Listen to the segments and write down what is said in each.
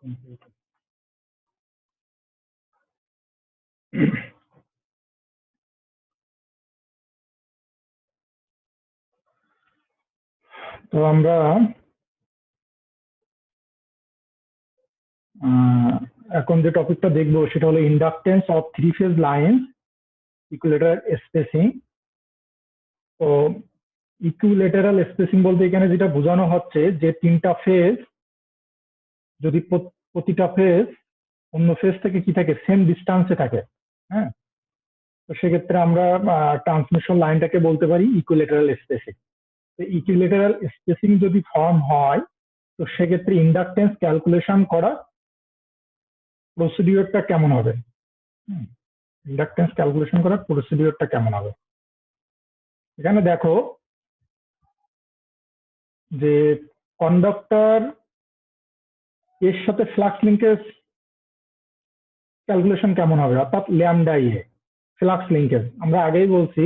তো আমরা এখন যে টপিকটা দেখবো সেটা হলো inductance of three phase line equilateral spacing. তো ইকুইলেটারাল স্পেসিং বলতে এখানে যেটা বোঝানো হচ্ছে যে তিনটা ফেজ যদি প্রতিটা ফেজ অন্য ফেজ থেকে কি থাকে, সেম ডিস্টেন্সে থাকে, হ্যাঁ, তো সেক্ষেত্রে আমরা ট্রান্সমিশন লাইনটাকে বলতে পারি ইকুইলেটারাল স্পেসিং। তো ইকুইলেটারাল স্পেসিং যদি ফর্ম হয় তো সেক্ষেত্রে ইন্ডাকটেন্স ক্যালকুলেশন করা প্রসিডিওরটা কেমন হবে, ইন্ডাকটেন্স ক্যালকুলেশন করার প্রসিডিওরটা কেমন হবে। এখানে দেখো যে কন্ডাক্টর এর সাথে ফ্লাক্স লিঙ্কেজ ক্যালকুলেশন কেমন হবে, অর্থাৎ ল্যামডা ইয়ে ফ্লাক্স লিঙ্কেজ। আমরা আগেই বলছি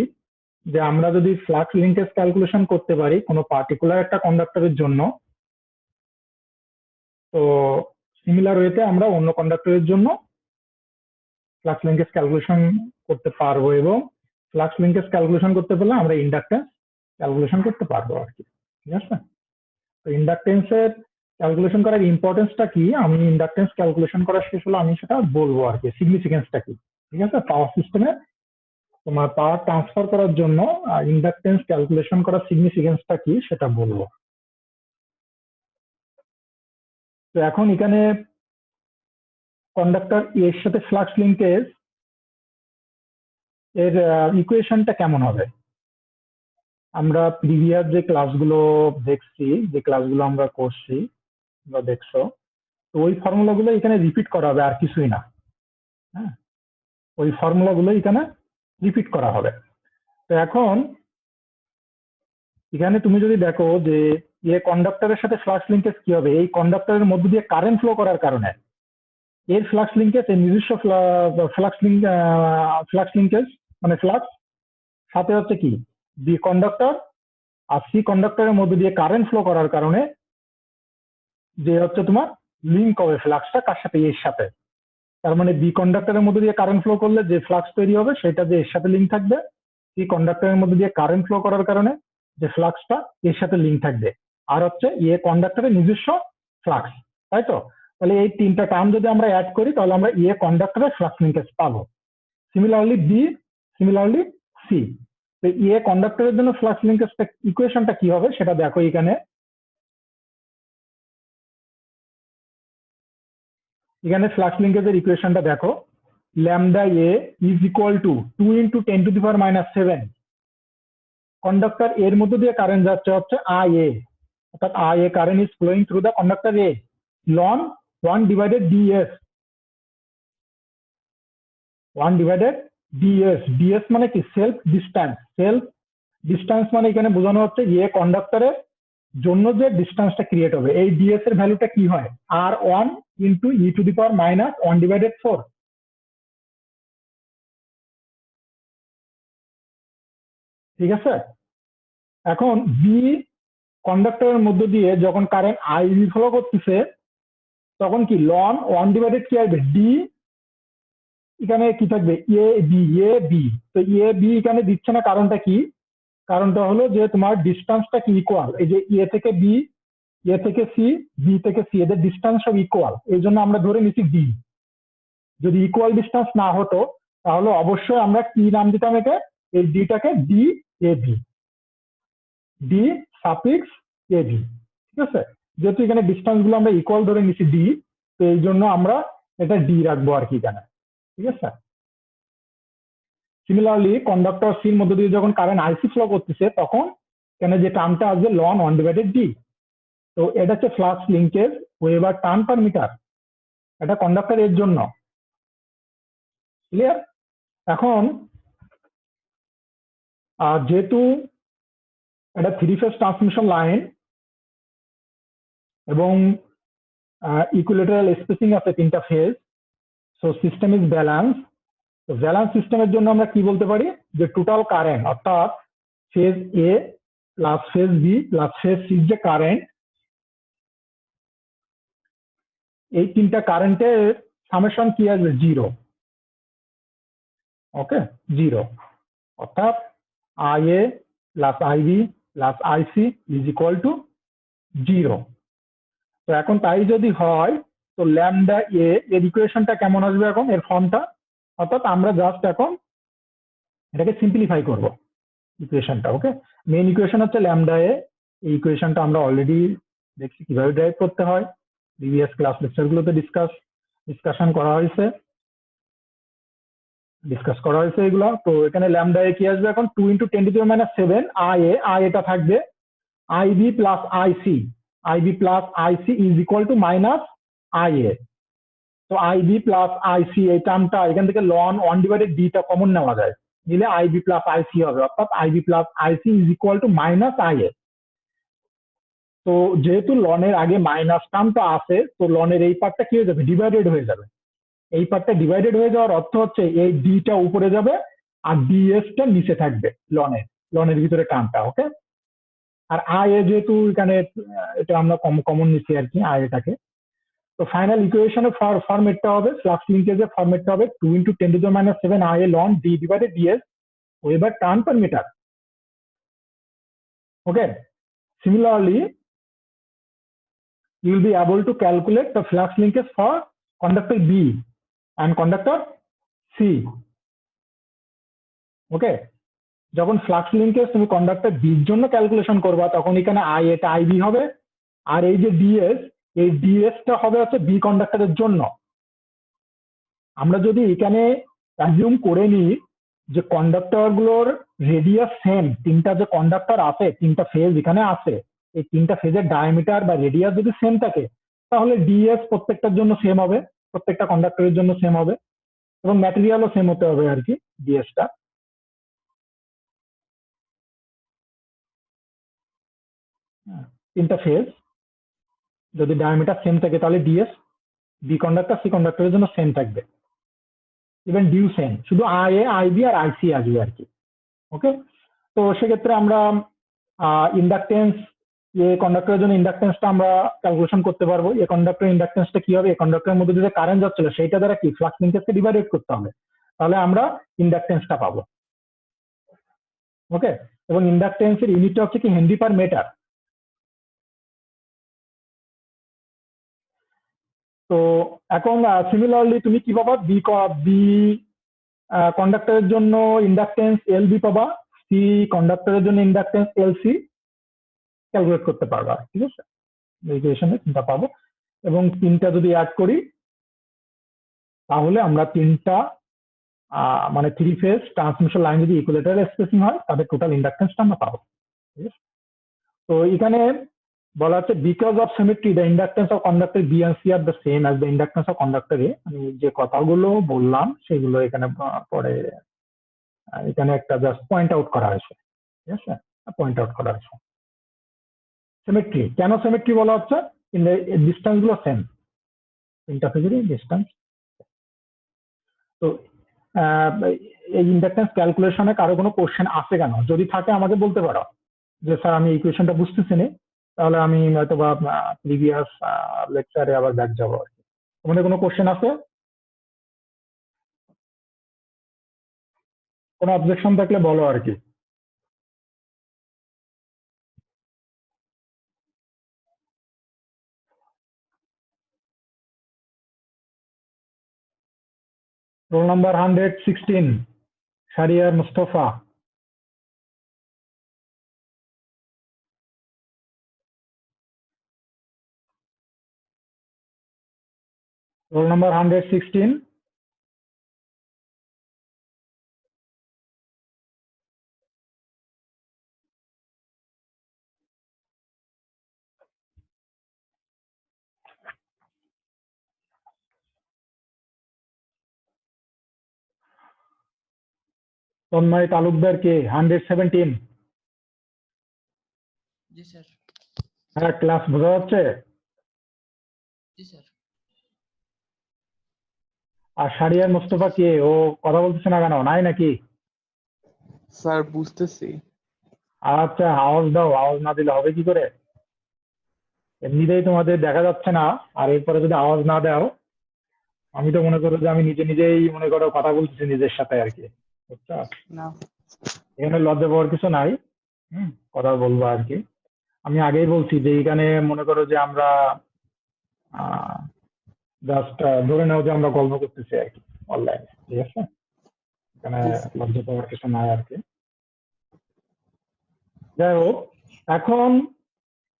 যে আমরা যদি ফ্লাক্স লিঙ্কেজ ক্যালকুলেশন করতে পারি কোনো পার্টিকুলার একটা কন্ডাক্টরের জন্য, তো সিমিলার ওয়েতে আমরা অন্য কন্ডাক্টরের জন্য ফ্লাক্স লিঙ্কেজ ক্যালকুলেশন করতে পারবো, এবং ফ্লাক্স লিঙ্কেজ ক্যালকুলেশন করতে পারলে আমরা ইন্ডাকটেন্স ক্যালকুলেশন করতে পারবো আর কি। ঠিক আছে, তো ইন্ডাকটেন্সের ক্যালকুলেশন করার ইম্পর্টেন্সটা কি, আমি ইন্ডাকটেন্স ক্যালকুলেশন করা শেষ হলো আমি সেটা বলবো আর কি, সিগনিফিকেন্সটা কি। ঠিক আছে, পাওয়ার সিস্টেমে তোমার পাওয়ার ট্রান্সফার করার জন্য ইন্ডাকটেন্স ক্যালকুলেশন করার সিগনিফিকেন্সটা কি সেটা বলবো। তো এখন এখানে কন্ডাক্টর এর সাথে ফ্লাক্স লিঙ্কেজ এর ইকুয়েশনটা কেমন হবে। আমরা প্রিভিয়াস যে ক্লাসগুলো দেখছি, যে ক্লাসগুলো আমরা করছি বা দেখছো, তো ওই ফর্মুলাগুলো এখানে রিপিট করা হবে, আর কিছুই না। হ্যাঁ, ওই ফর্মুলাগুলো এখানে রিপিট করা হবে। তো এখন এখানে তুমি যদি দেখো যে কন্ডাক্টরের সাথে ফ্লাক্স লিঙ্কেজ কি হবে, এই কন্ডাক্টরের মধ্য দিয়ে কারেন্ট ফ্লো করার কারণে এর ফ্লাক্স লিঙ্কেজ, এর নিজস্ব ফ্লাক্স লিঙ্কেজ মানে ফ্লাক্স সাথে হচ্ছে কি বি কন্ডাক্টর, আর সি কন্ডাক্টরের মধ্যে দিয়ে কারেন্ট ফ্লো করার কারণে যে হচ্ছে তোমার লিঙ্ক হবে ফ্লাক্সটা কার সাথে, এর সাথে। তার মানে বি কন্ডাক্টরের মধ্যে দিয়ে কারেন্ট ফ্লো করলে যে ফ্লাক্স তৈরি হবে সেটা যে এর সাথে লিঙ্ক থাকবে, সি কন্ডাক্টরের মধ্যে দিয়ে কারেন্ট ফ্লো করার কারণে যে ফ্লাক্সটা এর সাথে লিঙ্ক থাকবে, আর হচ্ছে কন্ডাক্টরের নিজস্ব ফ্লাক্স, তাই তো। তাহলে এই তিনটা টার্ম যদি আমরা অ্যাড করি তাহলে আমরা কন্ডাক্টরের ফ্লাক্স লিঙ্কেজ পাবো। Similarly B, similarly C. তো কন্ডাক্টরের জন্য ফ্লাক্স লিঙ্কেজটা ইকুয়েশনটা কি হবে সেটা দেখো এখানে। এখানে ফ্লাক্স লিঙ্কেজের ইকুয়েশনটা দেখো, lambda A is equal to 2 × 10⁻⁷। Conductor এর মধ্যে দিয়ে কারেন্ট যাচ্ছে হচ্ছে আই এ, অর্থাৎ I A current is flowing through the conductor A, লন 1/ds। 1/ds, ds মানে কি সেলফ ডিস্টেন্স। সেলফ ডিস্টেন্স মানে এখানে বোঝানো হচ্ছে কন্ডাক্টরের জন্য যে ডিস্টেন্সটা ক্রিয়েট হবে, এই ds এর ভ্যালুটা কি হয়, r1 × e⁻⁻1/4। ঠিক আছে, এখন বি কন্ডাক্টরের মধ্য দিয়ে যখন কারেন্ট আই ফ্লো করতেছে তখন কি লন 1/ কি আসবে ডি, এখানে কি থাকবে এ বি। তো বি এখানে দিচ্ছে না, কারণটা কি, কারণটা হলো যে তোমার ডিস্টেন্সটা কি ইকুয়াল, এই যে এ থেকে বি, এ থেকে সি, বি থেকে সি, এদের ডিস্টেন্স সব ইকুয়াল, এই জন্য আমরা ধরে নিচ্ছি ডি। যদি ইকুয়াল ডিস্টেন্স না হতো তাহলে অবশ্যই আমরা কি নাম দিতাম একে, এই ডিটাকে D A B, D suffix A B. ঠিক আছে, যেহেতু এখানে ডিস্টেন্স গুলো আমরা ইকুয়াল ধরে নিচ্ছি ডি, তো এই জন্য আমরা এটা ডি রাখবো আর কি এখানে। ঠিক আছে, সিমিলারলি কন্ডাক্টর সির মধ্যে দিয়ে যখন কারেন্ট আইসি ফ্লো করতেছে তখন এখানে যে টার্মটা আসবে লন 1/d। তো এটা হচ্ছে flux linkage weber turn per metre, এটা কন্ডাক্টর এর জন্য। ক্লিয়ার। এখন যেহেতু এটা থ্রি ফেজ ট্রান্সমিশন লাইন এবং ইকুইলেটারাল স্পেসিং আছে তিনটা phase, so system is balance. তো ব্যালেন্স সিস্টেমের জন্য আমরা কি বলতে পারি যে টোটাল কারেন্ট, অর্থাৎ phase A plus phase B plus phase C যে কারেন্ট, এই তিনটা কারেন্টের সামেশন কি আসবে? 0। ওকে, 0, অর্থাৎ IA plus IB plus IC is equal two 0। তো এখন তাই যদি হয়, তো ল্যামডা এ এর ইকুয়েশনটা কেমন আসবে এখন, এর ফর্মটা? অর্থাৎ আমরা জাস্ট এখন এটাকে সিম্পলিফাই করব ইকুয়েশনটা। ওকে, মেইন ইকুয়েশন হচ্ছে ল্যামডা এ। এই ইকুয়েশনটা আমরা অলরেডি দেখছি কিভাবে ড্রাইভ করতে হয়, প্রিভিয়াস ক্লাস লেকচারগুলোতে ডিসকাস করা হয়েছে এগুলো। তো এখানে ল্যামডা এ কি আসবে এখন? 2 × 10⁻⁷ আই এটা থাকবে IB plus IC is equal to minus IA। তো IB প্লাস IC এই টার্মটা এখান থেকে লন 1/d টা কমন নেওয়া যায়, নিলে IB প্লাস IC হবে, অর্থাৎ IB plus IC is equal to minus IA। তো যেহেতু লনের আগে মাইনাস টার্মটা আছে, তো লনের এই পার্টটা কি হয়ে যাবে? ডিভাইডেড হয়ে যাবে। এই পার্টটা ডিভাইডেড হয়ে যাওয়ার অর্থ হচ্ছে এই ডিটা উপরে যাবে আর ডিএসটা নিচে থাকবে লনের ভিতরে টার্মটা। ওকে, আর IA যেহেতু এখানে এটা আমরা কমন নিচ্ছি আর কি আইএটাকে। তো ফাইনাল ইকুয়েশনের ফরম্যাটটা হবে, ফ্লাক্স লিঙ্কেজের ফরম্যাটটা হবে 2 × 10⁻⁷ IA ln D divided DS weber turn per metre. Okay, similarly you will be able to calculate the flux linkage for conductor B and conductor C. ওকে, যখন ফ্লাক্স লিঙ্কেজ তুমি conductor B এর জন্য calculation করবা, তখন এখানে এটা IB হবে, আর এই যে ডিএস, এই ডিএসটা হবে হচ্ছে বি কন্ডাক্টরের জন্য। আমরা যদি এখানে অ্যাজিউম করে নিই যে কন্ডাক্টর গুলোর রেডিয়াস সেম, তিনটা যে কন্ডাক্টর আছে, তিনটা ফেজ এখানে আছে, এই তিনটা ফেজের ডায়ামিটার বা রেডিয়াস যদি সেম থাকে, তাহলে ডিএস প্রত্যেকটার জন্য সেম হবে, প্রত্যেকটা কন্ডাক্টরের জন্য সেম হবে, এবং ম্যাটেরিয়ালও সেম হতে হবে আর কি ডিএসটা। তিনটা ফেজ যদি ডায়ামিটার সেম থাকে, তাহলে ডিএস বি কন্ডাক্টর সি কন্ডাক্টরের জন্য সেম থাকবে, ইভেন ডিউ সেম, শুধু IA IB আর IC আসবে আর কি। ওকে, তো সেক্ষেত্রে আমরা ইন্ডাকটেন্স, এ কন্ডাক্টরের জন্য ইন্ডাকটেন্সটা আমরা ক্যালকুলেশন করতে পারবো। এ কন্ডাক্টরের ইন্ডাকটেন্সটা কি হবে? এ কন্ডাক্টরের মধ্যে যে কারেন্ট যাচ্ছিল সেইটা দ্বারা কি ফ্লাক্স লিঙ্কেজকে ডিভাইডেড করতে হবে, তাহলে আমরা ইন্ডাকটেন্সটা পাবো। ওকে, এবং ইন্ডাকটেন্সের ইউনিটটা হচ্ছে কি হেনরি পার মিটার। তো এখন সিমিলারলি তুমি কি পাবা? বি কন্ডাক্টরের জন্য ইন্ডাকটেন্স LB পাবা, সি কন্ডাক্টরের জন্য ইন্ডাকটেন্স LC ক্যালকুলেট করতে পারবা। ঠিক আছে, ইকুয়েশনে তিনটা পাবো, এবং তিনটা যদি অ্যাড করি তাহলে আমরা তিনটা মানে 3 ফেজ ট্রান্সমিশন লাইন যদি ইকুইলেটারাল স্পেসিং হয়, তাদের টোটাল ইন্ডাকটেন্সটা আমরা পাবো। ঠিক আছে, তো এখানে বলা হচ্ছে because of symmetry the inductance of conductor B and C are the same as the inductance of conductor A. আমি যে কথাগুলো বললাম সেগুলো এখানে পরে এখানে একটা জাস্ট পয়েন্ট আউট করা হয়েছে। ঠিক আছে, পয়েন্ট আউট করা হয়েছে। সিমেট্রি কেন সিমেট্রি বলা হচ্ছে? ডিস্টেন্স গুলো সেম, তিনটা ফেজেরই ডিস্টেন্স। তো এই ইন্ডাকটেন্স ক্যালকুলেশনে কারো কোনো কোশ্চেন আছে কেন? যদি থাকে আমাকে বলতে পারো যে স্যার আমি এই কোয়েশনটা বুঝতেছি না, তাহলে আমি হয়তো বা প্রিভিয়াস লেকচারে আবার ব্যাক যাবো আর কি। তোমাদের কোনো কোশ্চেন আছে? কোনো অবজেকশন থাকলে বলো আর কি। Roll number 116, Shariar Mustafa. Roll number 116। Tanmoy Talukdar কে? 117। জি স্যার। হ্যাঁ, ক্লাস বোঝা যাচ্ছে? জি স্যার। আর শারিয়ার মুস্তফা কে? ও কথা বলতেছে না কেন? নাই নাকি? স্যার বুঝতেছি। আচ্ছা, আওয়াজ দাও, আওয়াজ না দিলে হবে কি করে? এমনিতেই তোমাদের দেখা যাচ্ছে না, আর এরপরে যদি আওয়াজ না দাও, আমি তো মনে করো যে আমি নিজে নিজেই মনে করো কথা বলতেছি নিজের সাথে আর কি, বুঝছো? না এখানে লজ্জা পাওয়ার কিছু নাই। কথা বলবো আর কি। আমি আগেই বলছি যে এখানে মনে করো যে আমরা জাস্ট ধরে নাও যে আমরা গল্প করতেছি আর কি, অনলাইনে, ঠিক আছে? এখানে জি স্যার। লজ্জা পাওয়ার কিছু নাই আর কি। যাই হোক, এখন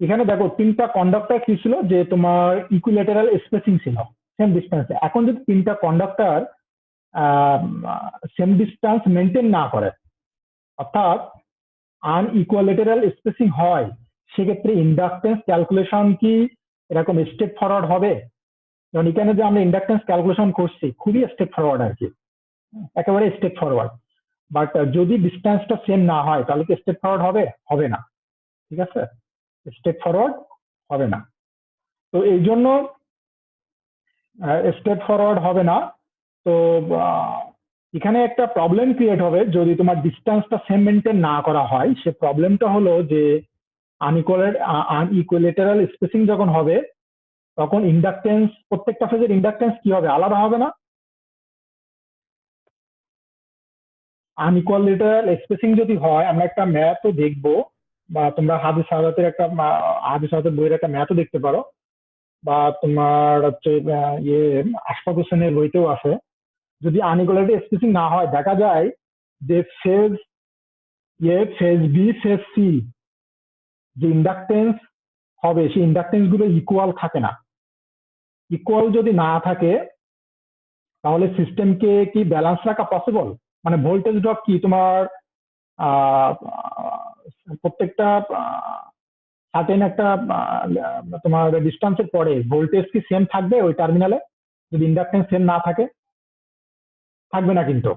এখানে দেখো তিনটা কন্ডাক্টর কি ছিল, যে তোমার ইকুইলেটারাল স্পেসিং ছিল, সেম ডিস্টেন্সে। এখন যদি তিনটা কন্ডাক্টর সেম ডিস্টেন্স মেনটেন না করে, অর্থাৎ আনইকুয়ালেটারাল স্পেসিং হয়, সেক্ষেত্রে ইন্ডাকটেন্স ক্যালকুলেশন কি এরকম স্টেপ ফরওয়ার্ড হবে? যেমন এখানে যে আমরা ইন্ডাকটেন্স ক্যালকুলেশন করছি খুবই স্টেপ ফরওয়ার্ড আর কি, একেবারে স্টেপ ফরওয়ার্ড। বাট যদি ডিস্টেন্সটা সেম না হয় তাহলে কি স্টেপ ফরওয়ার্ড হবে? হবে না, ঠিক আছে? স্টেপ ফরওয়ার্ড হবে না। তো এই জন্য স্টেপ ফরওয়ার্ড হবে না। তো এখানে একটা প্রবলেম ক্রিয়েট হবে যদি তোমার ডিস্টেন্সটা সেম মেনটেন না করা হয়। সে প্রবলেমটা হলো যে আনইকুয়ালেটারাল স্পেসিং যখন হবে, তখন ইন্ডাকটেন্স, প্রত্যেকটা ফেজের ইন্ডাকটেন্স কি হবে? আলাদা হবে না? আনইকুয়ালেটারাল স্পেসিং যদি হয়, আমরা একটা ম্যাথও দেখবো, বা তোমরা হাদিস সাদাতের একটা হাদিস সাদাতের বইয়ের একটা ম্যাথও দেখতে পারো, বা তোমার হচ্ছে ইয়ে আশফাক হোসেনের বইতেও আছে। যদি আনইকুয়ালিটি স্পেসিং না হয়, দেখা যায় যে phase phase B, phase C যে ইন্ডাকটেন্স হবে, সেই ইন্ডাকটেন্স গুলো ইকুয়াল থাকে না। ইকুয়াল যদি না থাকে, তাহলে সিস্টেমকে কি ব্যালেন্স রাখা পসিবল? মানে ভোল্টেজ ড্রপ কি তোমার আহ, প্রত্যেকটা সার্টেন একটা তোমার ডিস্টেন্সের পরে ভোল্টেজ কি সেম থাকবে ওই টার্মিনালে, যদি ইন্ডাকটেন্স সেম না থাকে? থাকবে না কিন্তু।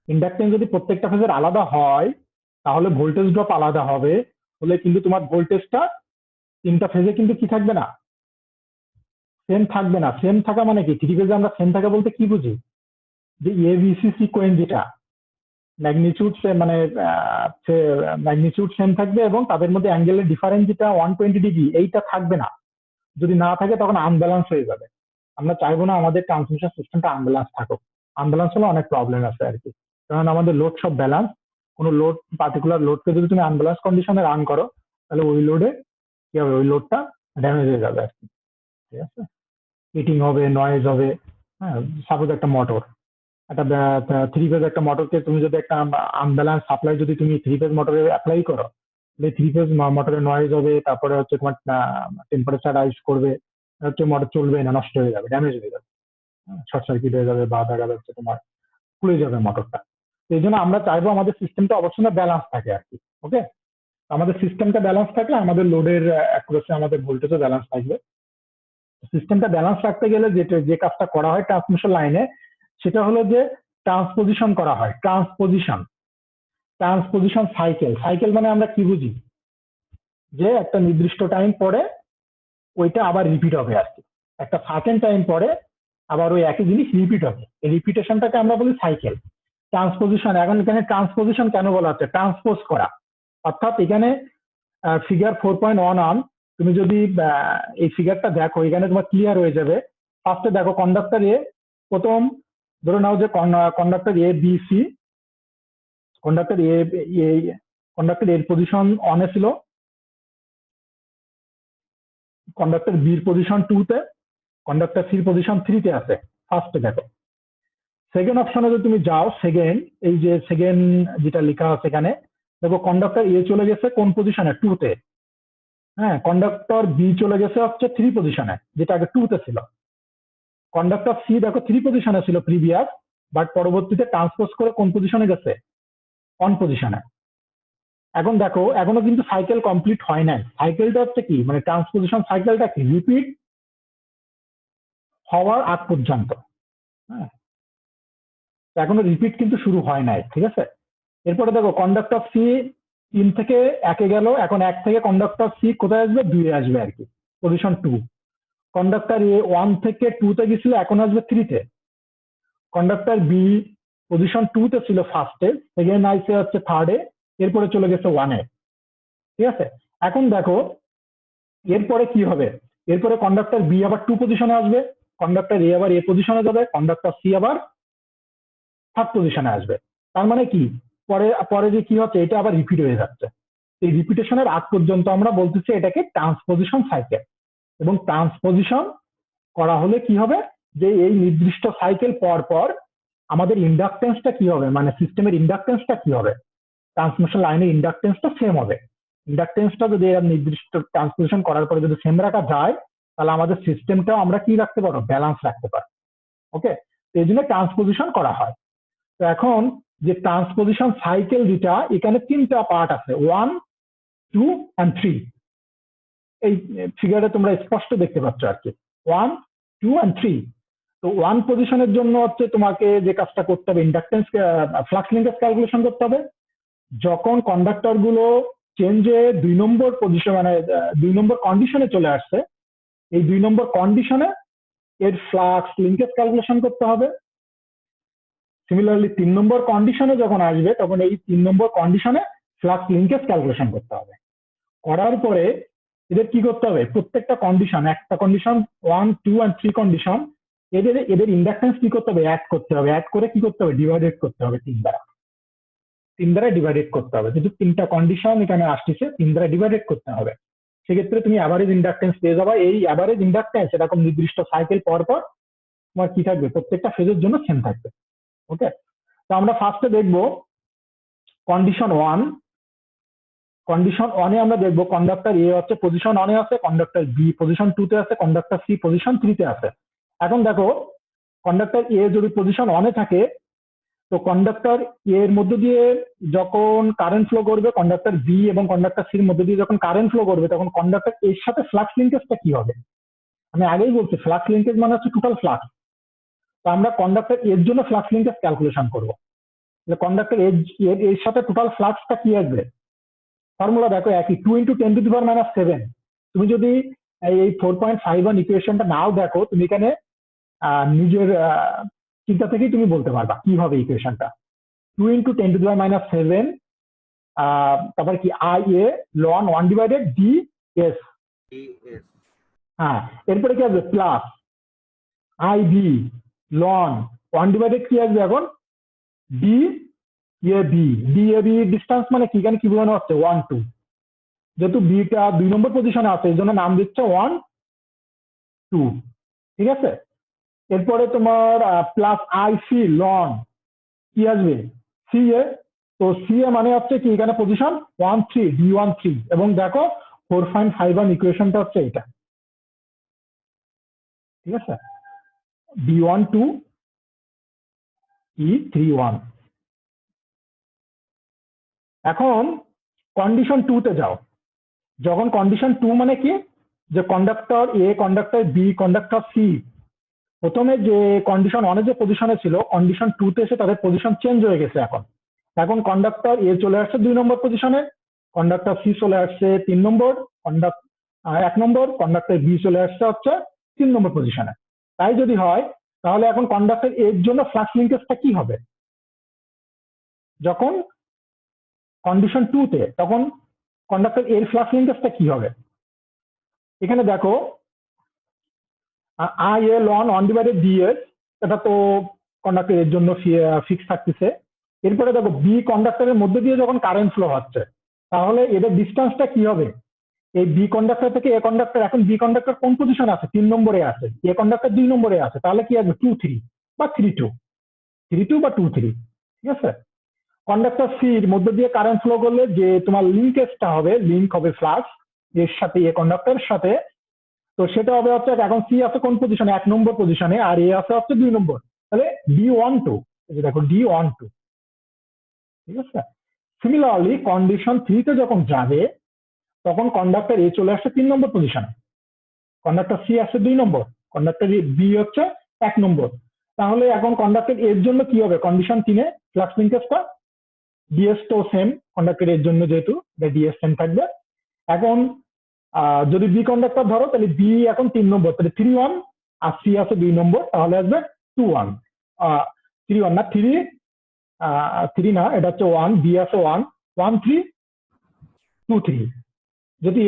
ইন্ডাকটেন্স যদি প্রত্যেকটা ফেজের আলাদা হয়, তাহলে ভোল্টেজ ড্রপ আলাদা হবে, হলে কিন্তু তোমার ভোল্টেজটা তিনটা ফেজে কিন্তু কি থাকবে না? সেম থাকবে না। সেম থাকা মানে কি? থ্রি ফেজে আমরা সেম থাকা বলতে কি বুঝি? যে এবিসি সিকোয়েন্স যেটা ম্যাগনিচিউড সেম, মানে ম্যাগনিচিউড সেম থাকবে এবং তাদের মধ্যে অ্যাঙ্গেলের ডিফারেন্স যেটা 120 ডিগ্রি, এইটা থাকবে না। যদি না থাকে তখন আনব্যালেন্স হয়ে যাবে। আমরা চাইবো না আমাদের ট্রান্সমিশন সিস্টেমটা আনব্যালেন্স থাকুক। আনব্যালেন্স হলে অনেক প্রবলেম আছে আর কি, কারণ আমাদের লোড সব ব্যালেন্স। কোনো লোড, পার্টিকুলার লোডকে যদি তুমি আনব্যালেন্স কন্ডিশনে রান করো, তাহলে ওই লোডে কি হবে? ওই লোডটা ড্যামেজ হয়ে যাবে আর কি, ঠিক আছে? হিটিং হবে, নয়েজ হবে। হ্যাঁ, সাপোজ একটা মোটর, একটা থ্রি ফেজ একটা মোটরকে তুমি যদি একটা আনব্যালেন্স সাপ্লাই যদি তুমি থ্রি ফেজ মোটরে অ্যাপ্লাই করো, তাহলে থ্রি ফেজ মোটরে নয়েজ হবে, তারপরে হচ্ছে তোমার টেম্পারেচার রাইজ করবে, হচ্ছে মোটর চলবে না, নষ্ট হয়ে যাবে, ড্যামেজ হয়ে যাবে, শর্ট সার্কিট হয়ে যাবে, বা দেখা যাচ্ছে তোমার খুলে যাবে মোটরটা। এই জন্য আমরা চাইবো আমাদের সিস্টেমটা অবশ্যই ব্যালেন্স থাকে আর কি। ওকে, আমাদের সিস্টেমটা ব্যালেন্স থাকলে আমাদের লোডের অ্যাকুরেসি, আমাদের ভোল্টেজও ব্যালেন্স থাকবে। সিস্টেমটা ব্যালেন্স রাখতে গেলে যে কাজটা করা হয় ট্রান্সমিশন লাইনে, সেটা হলো যে ট্রান্সপোজিশন করা হয়। Transposition cycle. সাইকেল মানে আমরা কি বুঝি? যে একটা নির্দিষ্ট টাইম পরে ওইটা আবার রিপিট হবে আর কি। একটা সার্টেন টাইম পরে আবার ওই একই জিনিস রিপিট হবে, এই রিপিটেশনটাকে আমরা বলি সাইকেল। ট্রান্সপোজিশন, এখন এখানে ট্রান্সপোজিশন কেন বলা হচ্ছে? ট্রান্সপোজ করা। অর্থাৎ এখানে ফিগার 4.1 তুমি যদি এই ফিগারটা দেখো, এখানে তোমার ক্লিয়ার হয়ে যাবে। ফার্স্টে দেখো কন্ডাক্টর এ, প্রথম ধরে নাও যে conductor A B C, conductor A conductor এর পজিশন অনে ছিল, কন্ডাক্টর বির পজিশন 2-তে, কন্ডাক্টর সির পজিশন 3-তে আছে। ফার্স্টে দেখো। সেকেন্ড অপশনে যদি তুমি যাও, সেকেন্ড, এই যে সেকেন্ড যেটা লেখা আছে এখানে, দেখো কন্ডাক্টর এ চলে গেছে কোন পজিশনে? 2-তে। হ্যাঁ, কন্ডাক্টর বি চলে গেছে হচ্ছে 3 পজিশনে, যেটা আগে 2-তে ছিল। কন্ডাক্টর সি দেখো 3 পজিশনে ছিল প্রিভিয়াস, বাট পরবর্তীতে ট্রান্সপোজ করে কোন পজিশনে গেছে? অন পজিশনে। এখন দেখো, এখনো কিন্তু সাইকেল কমপ্লিট হয় নাই। সাইকেলটা হচ্ছে কি, মানে ট্রান্সপোজিশন সাইকেলটা কি? রিপিট হওয়ার আগ পর্যন্ত। হ্যাঁ, এখনো রিপিট কিন্তু শুরু হয় নাই, ঠিক আছে? এরপরে দেখো কন্ডাক্টর সি 3 থেকে 1-এ গেল, এখন 1 থেকে কন্ডাক্টর সি কোথায় আসবে? 2-এ আসবে আর কি, পজিশন 2। কন্ডাক্টর এ 1 থেকে 2-তে গেছিল, এখন আসবে 3-তে। কন্ডাক্টর বি পজিশন 2-তে ছিল ফার্স্টে, সেকেন্ড আইসে হচ্ছে 3-এ, এরপরে চলে গেছে 1-এ, ঠিক আছে? এখন দেখো এরপরে কি হবে, এরপরে কন্ডাক্টর বি আবার 2 পজিশনে আসবে, কন্ডাক্টর এ আবার এ পজিশনে যাবে, কন্ডাক্টর সি আবার 3rd পজিশনে আসবে। তার মানে কি, পরে পরে যে কি হচ্ছে, এটা আবার রিপিট হয়ে যাচ্ছে। এই রিপিটেশনের আগ পর্যন্ত আমরা বলতেছি এটাকে ট্রান্সপোজিশন সাইকেল। এবং ট্রান্সপোজিশন করা হলে কি হবে, যে এই নির্দিষ্ট সাইকেল পর পর আমাদের ইন্ডাকটেন্সটা কি হবে, মানে সিস্টেমের ইন্ডাকটেন্সটা কি হবে, ট্রান্সমিশন লাইনের ইন্ডাকটেন্সটা সেম হবে। ইন্ডাকটেন্সটা যদি নির্দিষ্ট ট্রান্সপোজিশন করার পরে যদি সেম রাখা যায়, তাহলে আমাদের সিস্টেমটাও আমরা কি রাখতে পারবো, ব্যালেন্স রাখতে পারবো। ওকে, এই জন্য ট্রান্সপোজিশন করা হয়। তো এখন যে ট্রান্সপোজিশন সাইকেল যেটা, এখানে 3টা পার্ট আছে, 1, 2 and 3। এই ফিগারে তোমরা স্পষ্ট দেখতে পাচ্ছ আর কি, 1, 2 and 3। তো 1 পজিশনের জন্য হচ্ছে তোমাকে যে কাজটা করতে হবে, ইন্ডাকটেন্স ফ্লাক্স লিঙ্কেজ ক্যালকুলেশন করতে হবে। যখন কন্ডাক্টর গুলো চেঞ্জে 2 নম্বর পজিশন, মানে 2 নম্বর কন্ডিশনে চলে আসছে, এই 2 নম্বর কন্ডিশনে এর ফ্লাক্স লিঙ্কেজ ক্যালকুলেশন করতে হবে। সিমিলারলি 3 নম্বর কন্ডিশনে যখন আসবে, তখন এই 3 নম্বর কন্ডিশনে ফ্লাক্স লিঙ্কেজ ক্যালকুলেশন করতে হবে। করার পরে এদের কি করতে হবে, প্রত্যেকটা কন্ডিশন, একটা কন্ডিশন 1, 2 and 3 কন্ডিশন, এদের ইন্ডাকটেন্স কি করতে হবে, অ্যাড করতে হবে। অ্যাড করে কি করতে হবে, ডিভাইডেড করতে হবে 3 দ্বারা। 3 দ্বারা ডিভাইডেড করতে হবে, যেহেতু 3টা কন্ডিশন এখানে আসতেছে, 3 দ্বারা ডিভাইডেড করতে হবে। সেক্ষেত্রে তুমি অ্যাভারেজ ইন্ডাকটেন্স পেয়ে যাবে। এই অ্যাভারেজ ইন্ডাকটেন্স এরকম নির্দিষ্ট সাইকেল পর পর তোমার কি থাকবে, প্রত্যেকটা ফেজের জন্য সেম থাকবে। ওকে, তো আমরা ফার্স্টে দেখবো কন্ডিশন 1। কন্ডিশন 1-এ আমরা দেখবো কন্ডাক্টর এ হচ্ছে পজিশন 1-এ আছে, কন্ডাক্টর বি পজিশন 2-তে আছে, কন্ডাক্টর সি পজিশন 3-তে আছে। এখন দেখো, কন্ডাক্টর এ যদি পজিশন 1-এ থাকে, তো কন্ডাক্টর এর মধ্য দিয়ে যখন কারেন্ট ফ্লো করবে, কন্ডাক্টর বি এবং কন্ডাক্টর সির মধ্য দিয়ে যখন কারেন্ট ফ্লো করবে, তখন কন্ডাক্টর এর সাথে ফ্লাক্স লিঙ্কেজটা কি হবে। আমি আগেই বলছি, ফ্লাক্স লিঙ্কেজ মানে হচ্ছে টোটাল ফ্লাক্স। তো আমরা কন্ডাক্টর এর জন্য ফ্লাক্স লিঙ্কেজ ক্যালকুলেশন করবো। কন্ডাক্টর এর সাথে টোটাল ফ্লাক্সটা কি আসবে, ফর্মুলা দেখো একই, 2 × 10⁻⁷। তুমি যদি এই 4.51 ইকুয়েশনটা নাও দেখো, তুমি এখানে নিজের চিন্তা থেকেই তুমি বলতে পারবা কিভাবে ইকুয়েশনটা। 2 × 10⁻⁷, তারপরে কি আই এ লন 1/d/s। হ্যাঁ, এরপরে কি আসবে, প্লাস আই বি লন 1/ কি আসবে এখন, D A B. D A B distance মানে কি, এখানে কি বোঝানো হচ্ছে, 1, 2। যেহেতু বিটা 2 নম্বর পজিশনে আছে, এই জন্য নাম দিচ্ছে 1, 2। ঠিক আছে, এরপরে তোমার প্লাস আই সি লন কি আসবে, সি এ। তো সি এ মানে হচ্ছে কি, এখানে পজিশন 1, 3, D13। এবং দেখো 4.51 ইকুয়েশনটা হচ্ছে এটা। ঠিক আছে, D12 E31। এখন কন্ডিশন 2-তে যাও। যখন কন্ডিশন 2 মানে কি, যে conductor A, conductor B, conductor C প্রথমে যে কন্ডিশন 1-এ যে পজিশনে ছিল, কন্ডিশন 2-তে এসে তাদের পজিশন চেঞ্জ হয়ে গেছে। এখন কন্ডাক্টর এ চলে আসছে 2 নম্বর পজিশনে, কন্ডাক্টর সি চলে আসছে 3 নম্বর, 1 নম্বর, কন্ডাক্টর বি চলে আসছে হচ্ছে 3 নম্বর পজিশনে। তাই যদি হয়, তাহলে এখন কন্ডাক্টর এর জন্য ফ্লাক্স লিঙ্কেজটা কি হবে, যখন কন্ডিশন 2-তে, তখন কন্ডাক্টর এর ফ্লাক্স লিঙ্কেজটা কি হবে। এখানে দেখো আই এ লন 1/ds, এটা তো কন্ডাক্টর এর জন্য ফিক্স থাকতেছে। এরপরে দেখো বি কন্ডাক্টরের মধ্যে দিয়ে যখন কারেন্ট ফ্লো হচ্ছে, তাহলে এদের ডিস্টেন্সটা কি হবে, এই বি কন্ডাক্টর থেকে এ কন্ডাক্টর। এখন বি কন্ডাক্টর কোন পজিশন আছে, 3 নম্বরে আছে, এ কন্ডাক্টর 2 নম্বরে আছে, তাহলে কি আসবে, 2, 3 বা 3, 2 বা 2, 3। ঠিক আছে, কন্ডাক্টর সির মধ্যে দিয়ে কারেন্ট ফ্লো করলে যে তোমার লিঙ্কেজটা হবে, লিঙ্ক হবে ফ্লাক্স এর সাথে, এ কন্ডাক্টরের সাথে। তো সেটা হবে হচ্ছে, এখন সি আছে কোন পজিশনে, 1 নম্বর পজিশনে, আর এ আছে হচ্ছে 2 নম্বর, তাহলে D12। দেখো D12। ঠিক আছে, সিমিলারলি কন্ডিশন 3-তে যখন যাবে, তখন কন্ডাক্টর এ চলে আসছে 3 নম্বর পজিশনে, কন্ডাক্টর সি আসছে 2 নম্বর, কন্ডাক্টর বি হচ্ছে 1 নম্বর। তাহলে এখন কন্ডাক্টর এর জন্য কি হবে, কন্ডিশন 3-এ ফ্লাক্স লিঙ্কেজটা ডিএস তো সেম, কন্ডাক্টর এর জন্য যেহেতু ডিএস সেম থাকবে। এখন যদি বি কন্ডাক্টর ধরো, তাহলে বি এখন 3 নম্বর, তাহলে 3, 1, আর সি আছে 2 নম্বর, তাহলে আসবে 2, 1। 3, 1 না, 3 না, এটা হচ্ছে 1, বি আছে 1, 1, 3, 2, 3। যদি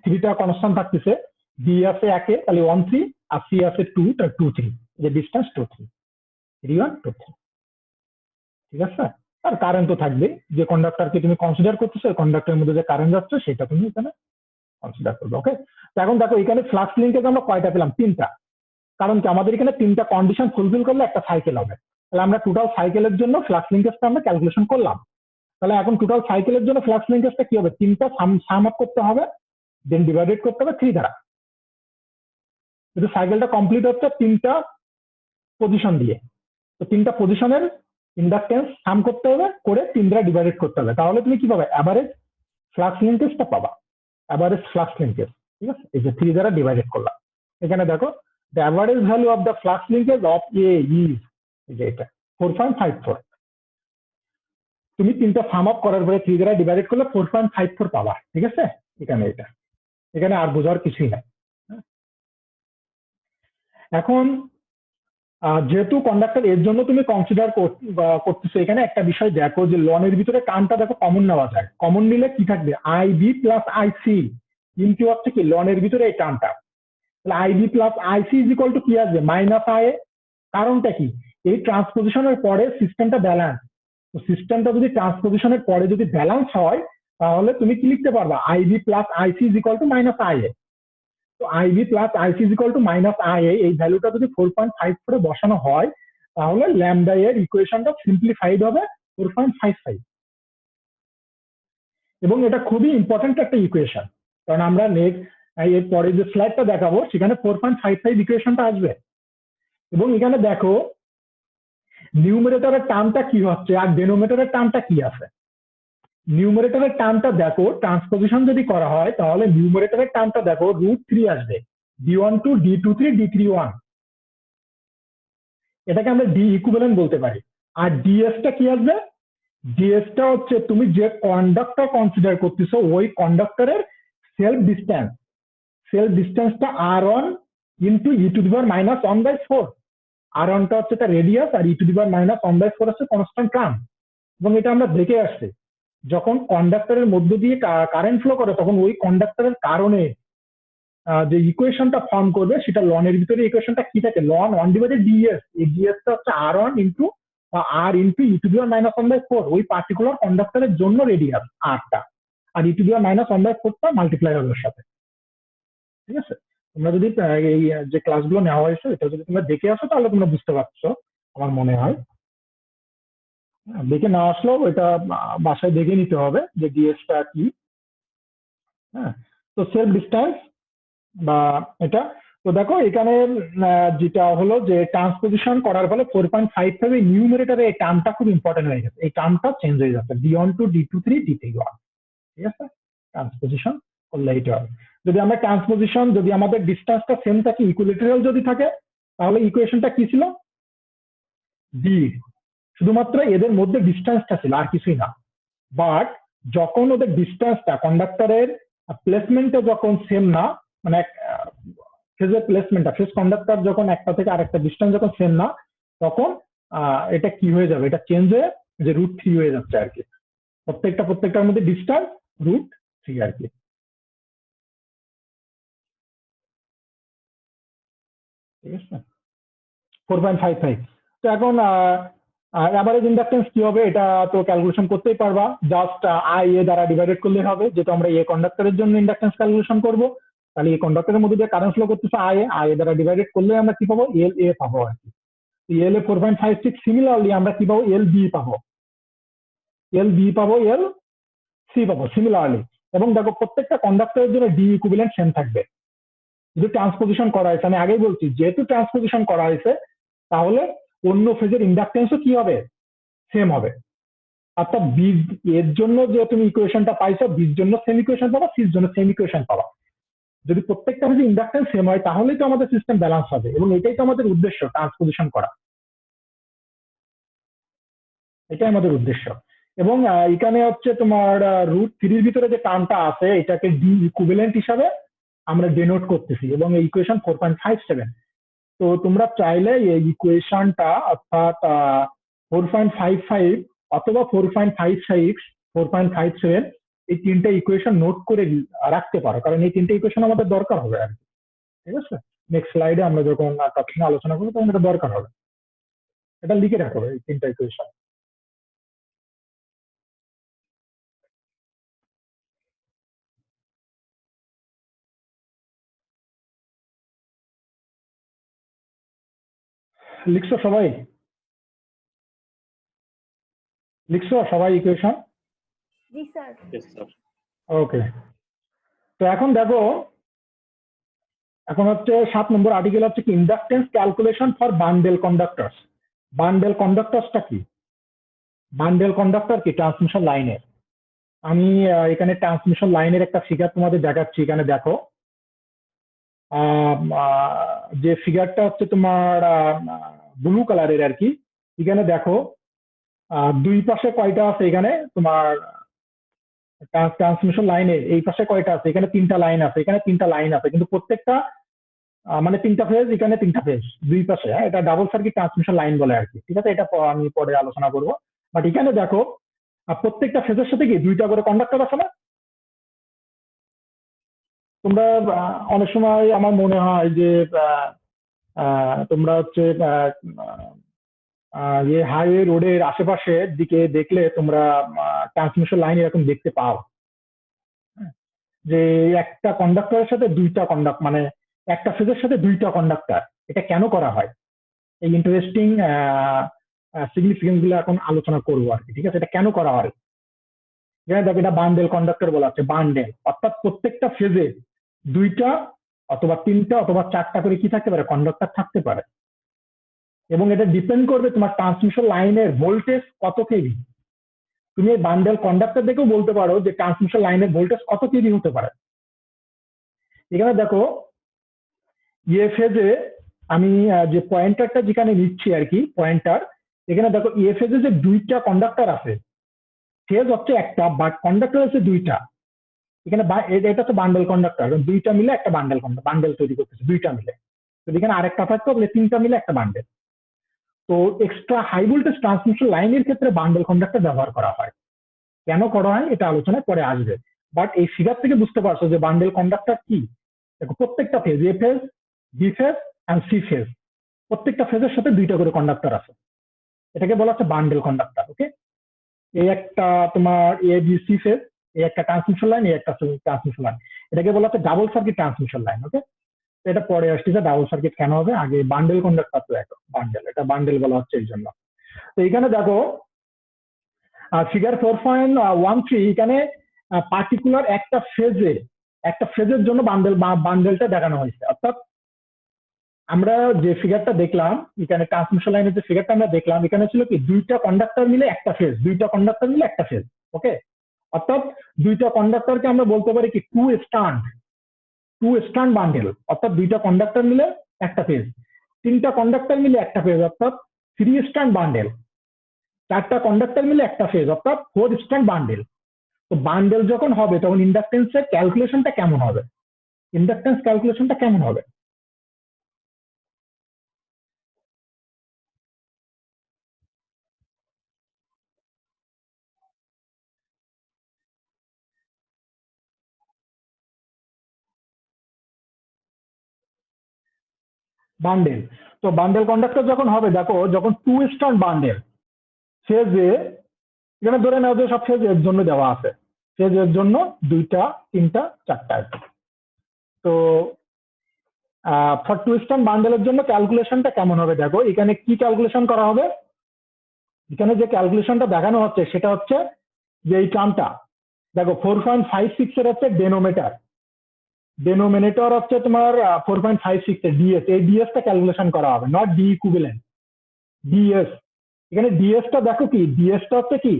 থ্রিটা কনস্ট্যান্ট থাকতেছে, বি আছে 1 তাহলে 1 3 আর সি আছে 2 তাহলে 2 3, যে ডিসটেন্স 2 3 3 1 2 3। ঠিক আছে, আর কারেন্ট তো থাকবে, যে কন্ডাক্টরকে তুমি কনসিডার করতেছো কন্ডাক্টরের মধ্যে যে কারেন্ট যাচ্ছে সেটা তুমি এখানে কনসিডার করবে। ওকে, তো এখন দেখো এখানে ফ্লাক্স লিঙ্কেজ আমরা কয়টা পেলাম? 3টা। কারণ কি আমাদের এখানে 3টা কন্ডিশন ফুলফিল করলে একটা সাইকেল হবে। তাহলে আমরা টোটাল সাইকেলের জন্য ফ্লাক্স লিঙ্কেজটা আমরা ক্যালকুলেশন করলাম। তাহলে এখন টোটাল সাইকেলের জন্য ফ্লাক্স লিঙ্কেজটা কি হবে? 3টা সাম আপ করতে হবে, দেন ডিভাইডেড করতে হবে 3 দ্বারা। কিন্তু সাইকেলটা কমপ্লিট হচ্ছে 3টা পজিশন দিয়ে। তো 3টা পজিশনের ইন্ডাকটেন্স সাম করতে হবে, করে 3 দ্বারা ডিভাইডেড করতে হবে, তাহলে তুমি কি পাবে? অ্যাভারেজ ফ্লাক্স লিঙ্কেজটা পাবা। অ্যাভারেজ ফ্লাক্স লিঙ্কেজ, ঠিক আছে, এই যে 3 দ্বারা ডিভাইডেড করলাম। এখানে দেখো the average value of the flux linkage of A is, এটা 4.54। তুমি 3টা সাম আপ করার পরে 3 দ্বারা ডিভাইডেড করলে 4.54 পাবা। ঠিক আছে, এখানে এটা, এখানে আর বোঝার কিছুই নাই। এখন যেহেতু কন্ডাক্টর এর জন্য তুমি কনসিডার করতেছো, এখানে একটা বিষয় দেখো যে লনের ভিতরে টার্মটা দেখো কমন নেওয়া যায়। কমন নিলে কি থাকবে? I B plus I C into হচ্ছে কি লনের ভিতরে এই টার্মটা, তাহলে I B plus IC is equal to কি আসবে? Minus I A. কারণটা কি? এই ট্রান্সপোজিশনের পরে সিস্টেমটা ব্যালেন্স। তো সিস্টেমটা যদি ট্রান্সপোজিশনের পরে যদি ব্যালেন্স হয়, তাহলে তুমি কি লিখতে পারবা? IB plus IC is equal to minus I A. তো IB plus IC is equal to minus I A, এই ভ্যালুটা যদি 4.54 বসানো হয়, তাহলে ল্যামডা এর ইকুয়েশনটা সিম্পলিফাইড হবে 4.55। এবং এটা খুবই ইম্পর্টেন্ট একটা ইকুয়েশন, কারণ আমরা নেক্সট এর পরে যে স্লাইডটা দেখাবো সেখানে 4.55 ইকুয়েশনটা আসবে। এবং এখানে দেখো নিউমারেটরের টার্মটা কি হচ্ছে আর ডেনোমিনেটরের টার্মটা কি আছে। নিউমারেটরের টার্মটা দেখো ট্রান্সপোজিশন যদি করা হয়, তাহলে নিউমারেটরের টার্মটা দেখো √3 আসবে, d12 d23 d31। এটাকে আমরা ডি ইকুইভ্যালেন্ট বলতে পারি। আর ডিএস টা কি আসবে? ডিএস টা হচ্ছে তুমি যে কন্ডাক্টর কনসিডার করতেছো ওই কন্ডাক্টরের সেলফ ডিস্টেন্স। সেলফ ডিস্টেন্সটা r1 ইন্টু e⁻⁻1/4। r1 টা হচ্ছে তার রেডিয়াস আর e⁻⁻1/4 হচ্ছে কনস্ট্যান্ট টার্ম। এবং এটা আমরা দেখে আসছি, যখন কন্ডাক্টরের মধ্য দিয়ে কারেন্ট ফ্লো করে তখন ওই কন্ডাক্টরের কারণে যে ইকুয়েশনটা ফর্ম করবে সেটা লনের ভিতরে ইকুয়েশনটা কি থাকে? Loan 1/ds। এই ds টা হচ্ছে r1 into r into e⁻⁻1/4 ওই পার্টিকুলার কন্ডাক্টরের জন্য রেডিয়াস rটা, আর e⁻⁻1/4 টা মাল্টিপ্লাই হবে ওর সাথে। ঠিক আছে, তোমরা যদি এই যে ক্লাসগুলো নেওয়া হয়েছে এটা যদি তোমরা দেখে আসো তাহলে তোমরা বুঝতে পারছো আমার মনে হয়। দেখে না আসলেও এটা বাসায় দেখে নিতে হবে যে ডিএসটা কি। হ্যাঁ, তো সেলফ ডিস্টেন্স বা এটা, তো দেখো এখানে যেটা হলো যে ট্রান্সপোজিশন করার ফলে 4.55 এই নিউমারেটরে এই টার্মটা খুব ইম্পর্টেন্ট হয়ে গেছে, এই টার্মটা চেঞ্জ হয়ে যাচ্ছে d12 d23 d31। ঠিক আছে, ট্রান্সপোজিশন করলে এটা হবে। যদি আমরা ট্রান্সপোজিশন যদি আমাদের ডিস্টেন্সটা সেম থাকে, ইকুইলেটারাল যদি থাকে, তাহলে ইকুয়েশনটা কি ছিল? ডি, শুধুমাত্র এদের মধ্যে ডিস্টেন্সটা ছিল আর কিছুই না। বাট যখন ওদের ডিস্টেন্সটা কন্ডাক্টরের প্লেসমেন্টে যখন সেম না, মানে ফেজের প্লেসমেন্টটা ফেজ কন্ডাক্টর যখন একটা থেকে আরেকটা ডিস্টেন্স যখন সেম না, তখন এটা কি হয়ে যাবে? এটা চেঞ্জ হয়ে যে √3 হয়ে যাচ্ছে আর কি। প্রত্যেকটার মধ্যে ডিস্টেন্স √3 আর কি। ঠিক আছে, 4.55। তো এখন অ্যাভারেজ ইন্ডাকটেন্স কি হবে? এটা তো ক্যালকুলেশন করতেই পারবা, জাস্ট আই এ দ্বারা ডিভাইডেড করলে হবে, যেটা আমরা এ কন্ডাক্টরের জন্য ইন্ডাকটেন্স ক্যালকুলেশন করবো। তাহলে এই কন্ডাক্টরের মধ্যে যে কারেন্ট ফ্লো করতেছে আই এ দ্বারা ডিভাইডেড করলে আমরা কি পাবো? এল এ পাবো আর কি। এল এ 4.56। সিমিলারলি আমরা কি পাবো? এল বি পাবো, এল বি পাবো, এল সি পাবো সিমিলারলি। এবং দেখো প্রত্যেকটা কন্ডাক্টরের জন্য ডি ইকুইভ্যালেন্ট সেম থাকবে। যদি ট্রান্সপোজিশন করা হয়েছে, আমি আগেই বলছি যেহেতু ট্রান্সপোজিশন করা হয়েছে, তাহলে অন্য ফেজের ইন্ডাকটেন্সও কি হবে? সেম হবে। অর্থাৎ বি এর জন্য যে তুমি ইকুয়েশনটা পাইছো, বির জন্য সেম ইকুয়েশন পাবা, সির জন্য সেম ইকুয়েশন পাবা। যদি প্রত্যেকটা ফেজে ইন্ডাকটেন্স সেম হয় তাহলেই তো আমাদের সিস্টেম ব্যালেন্স হবে, এবং এটাই তো আমাদের উদ্দেশ্য, ট্রান্সপোজিশন করা, এটাই আমাদের উদ্দেশ্য। এবং এখানে হচ্ছে তোমার √3 ভিতরে যে টার্মটা আছে এটাকে ডি ইকুইভ্যালেন্ট হিসাবে আমরা ডেনোট করতেছি, এবং এই ইকুয়েশন 4.57। তো তোমরা চাইলে এই ইকুয়েশনটা অর্থাৎ 4.55 অথবা 4.56 4.57 এই তিনটা ইকুয়েশন নোট করে রাখতে পারো, কারণ এই তিনটা ইকুয়েশন আমাদের দরকার হবে আর কি। ঠিক আছে, নেক্সট স্লাইডে আমরা যখন টপিক নিয়ে আলোচনা করবো তখন এটা দরকার হবে, এটা লিখে রাখো এই তিনটা ইকুয়েশন। লিখছো সবাই? লিখছো সবাই ইকুয়েশন? জি স্যার। Yes, sir. ওকে, তো এখন দেখো, এখন হচ্ছে 7 নম্বর আর্টিকেল হচ্ছে কি inductance calculation for bundle conductors. Bundle কন্ডাক্টরসটা কি? বান্ডেল কন্ডাক্টর কি ট্রান্সমিশন লাইনের। আমি এখানে ট্রান্সমিশন লাইনের একটা ফিগার তোমাদের দেখাচ্ছি, এখানে দেখো যে ফিগারটা হচ্ছে তোমার ব্লু কালারের আর কি। এখানে দেখো দুই পাশে কয়টা আছে, এখানে তোমার ট্রান্সমিশন লাইনের এই পাশে কয়টা আছে, এখানে তিনটা লাইন আছে, এখানে তিনটা লাইন আছে, কিন্তু প্রত্যেকটা মানে তিনটা ফেজ, এখানে তিনটা ফেজ দুই পাশে। হ্যাঁ, এটা ডাবল সার্কিট ট্রান্সমিশন লাইন বলে আর কি। ঠিক আছে, এটা আমি পরে আলোচনা করবো। বাট এখানে দেখো প্রত্যেকটা ফেজের সাথে কি দুইটা করে কন্ডাক্টর আছে না? তোমরা অনেক সময় আমার মনে হয় যে তোমরা হচ্ছে যে হাইওয়ে রোডের আশেপাশের দিকে দেখলে তোমরা ট্রান্সমিশন লাইন এরকম দেখতে পাও, যে একটা কন্ডাক্টরের সাথে দুইটা কন্ডাক্ট, মানে একটা ফেজের সাথে দুইটা কন্ডাক্টর। এটা কেন করা হয়? এই ইন্টারেস্টিং সিগনিফিকেন্স গুলো এখন আলোচনা করবো আর কি। ঠিক আছে, এটা কেন করা হয়? যেটা দেখো, এটা বান্ডেল কন্ডাক্টর বলা হচ্ছে। বান্ডেল অর্থাৎ প্রত্যেকটা ফেজে দুইটা অথবা তিনটা অথবা চারটা করে কি থাকতে পারে, কন্ডাক্টর থাকতে পারে। এবং এটা ডিপেন্ড করবে তোমার ট্রান্সমিশন লাইনের ভোল্টেজ কত কেভি। তুমি এই বান্ডেল কন্ডাক্টর দেখেও বলতে পারো যে ট্রান্সমিশন লাইনের ভোল্টেজ কত কেভি হতে পারে। এখানে দেখো এ ফেজে আমি যে পয়েন্টারটা যেখানে নিচ্ছি আর কি, পয়েন্টার, এখানে দেখো এ ফেজে যে দুইটা কন্ডাক্টর আছে, ফেজ হচ্ছে একটা বাট কন্ডাক্টর হচ্ছে দুইটা। এখানে এটা হচ্ছে বান্ডেল কন্ডাক্টর, দুইটা মিলে একটা বান্ডেল তৈরি করতেছে, দুইটা মিলে। তো এখানে আরেকটা থাকতো, তিনটা মিলে একটা বান্ডেল। তো এক্সট্রা হাই ভোল্টেজ ট্রান্সমিশন লাইনের ক্ষেত্রে বান্ডেল কন্ডাক্টর ব্যবহার করা হয়। কেন করা হয় এটা আলোচনায় পরে আসবে। বাট এই ফিগার থেকে বুঝতে পারছো যে বান্ডেল কন্ডাক্টর কি। দেখো প্রত্যেকটা phase, A phase, B phase and C phase, প্রত্যেকটা ফেজের সাথে দুইটা করে কন্ডাক্টর আছে। এটাকে বলা হচ্ছে বান্ডেল কন্ডাক্টর। ওকে, এই একটা তোমার এ বি সি ফেজ, এই একটা ট্রান্সমিশন লাইন, এই একটা ট্রান্সমিশন লাইন, এটাকে বলা হচ্ছে ডাবল সার্কিট ট্রান্সমিশন লাইন। ওকে, এটা পরে আসছে যে ডাবল সার্কিট কেন হবে, আগে বান্ডেল কন্ডাক্টর তো একটা বান্ডেল, এটা বান্ডেল বলা হচ্ছে এই জন্য। তো এখানে দেখো ফিগার 4.13, এখানে পার্টিকুলার একটা ফেজের জন্য বান্ডেলটা দেখানো হয়েছে। অর্থাৎ আমরা যে ফিগারটা দেখলাম, এখানে ট্রান্সমিশন লাইনের যে ফিগারটা আমরা দেখলাম, এখানে ছিল কি দুইটা কন্ডাক্টর মিলে একটা ফেজ, দুইটা কন্ডাক্টর মিলে একটা ফেজ। ওকে, অর্থাৎ দুইটা কন্ডাক্টরকে আমরা বলতে পারি কি টু স্ট্যান্ড বান্ডেল, অর্থাৎ দুইটা কন্ডাক্টর মিলে একটা ফেজ। তিনটা কন্ডাক্টর মিলে একটা ফেজ অর্থাৎ থ্রি স্ট্যান্ড বান্ডেল। চারটা কন্ডাক্টর মিলে একটা ফেজ অর্থাৎ ফোর স্ট্যান্ড বান্ডেল। তো বান্ডেল যখন হবে তখন ইন্ডাকটেন্সের ক্যালকুলেশনটা কেমন হবে? ইন্ডাকটেন্স ক্যালকুলেশনটা কেমন হবে? বান্ডেল, তো বান্ডেল কন্ডাক্টর যখন হবে, দেখো যখন টু স্ট্যান্ড বান্ডেল ফেজে, এখানে ধরে নাও যে সব ফেজ এর জন্য দেওয়া আছে, ফেজ এর জন্য দুইটা তিনটা চারটা। তো ফর টু স্ট্যান্ড বান্ডেলের জন্য ক্যালকুলেশনটা কেমন হবে? দেখো এখানে কি ক্যালকুলেশন করা হবে, এখানে যে ক্যালকুলেশনটা দেখানো হচ্ছে সেটা হচ্ছে যে এই টার্মটা দেখো 4.56 এর হচ্ছে ডেনোমিনেটর হচ্ছে তোমার 4.56 এর ডিএস, এই ডিএসটা ক্যালকুলেশন করা হবে, নট ডি ইকুইভ্যালেন্ট, ডিএস। এখানে ডিএসটা দেখো কি, ডিএসটা হচ্ছে কি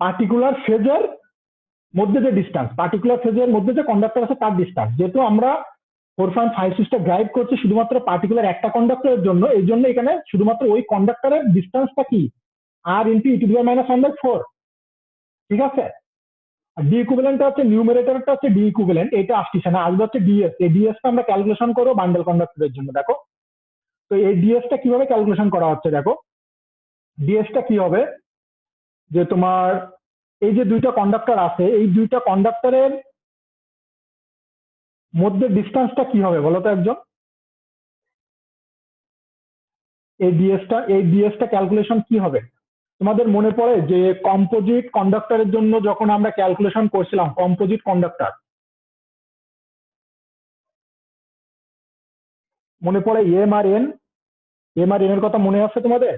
পার্টিকুলার ফেজের মধ্যে যে ডিস্টেন্স, পার্টিকুলার ফেজের মধ্যে যে কন্ডাক্টর আছে তার ডিস্টেন্স। যেহেতু আমরা 4.56টা ড্রাইভ করছি শুধুমাত্র পার্টিকুলার একটা কন্ডাক্টরের জন্য, এই জন্য এখানে শুধুমাত্র ওই কন্ডাক্টরের ডিস্টেন্সটা কি আর into e to the power minus 1/4। ঠিক আছে, ডি ইকুইভ্যালেন্টটা হচ্ছে নিউমারেটরটা হচ্ছে ডি ইকুইভ্যালেন্ট, এটা আসছে না, আসবে হচ্ছে ডিএস। এই ডিএসটা আমরা ক্যালকুলেশন করবো বান্ডেল কন্ডাক্টরের জন্য। দেখো তো এই ডিএসটা কিভাবে ক্যালকুলেশন করা হচ্ছে, দেখো ডিএসটা কি হবে যে তোমার এই যে দুইটা কন্ডাক্টর আছে, এই দুইটা কন্ডাক্টরের মধ্যে ডিস্টেন্সটা কি হবে বলো তো একজন? এই ডিএসটা ক্যালকুলেশন কি হবে? তোমাদের মনে পড়ে যে কম্পোজিট কন্ডাক্টরের জন্য যখন আমরা ক্যালকুলেশন করছিলাম, কম্পোজিট কন্ডাক্টর মনে পড়ে এম আর এন এর কথা মনে আছে তোমাদের?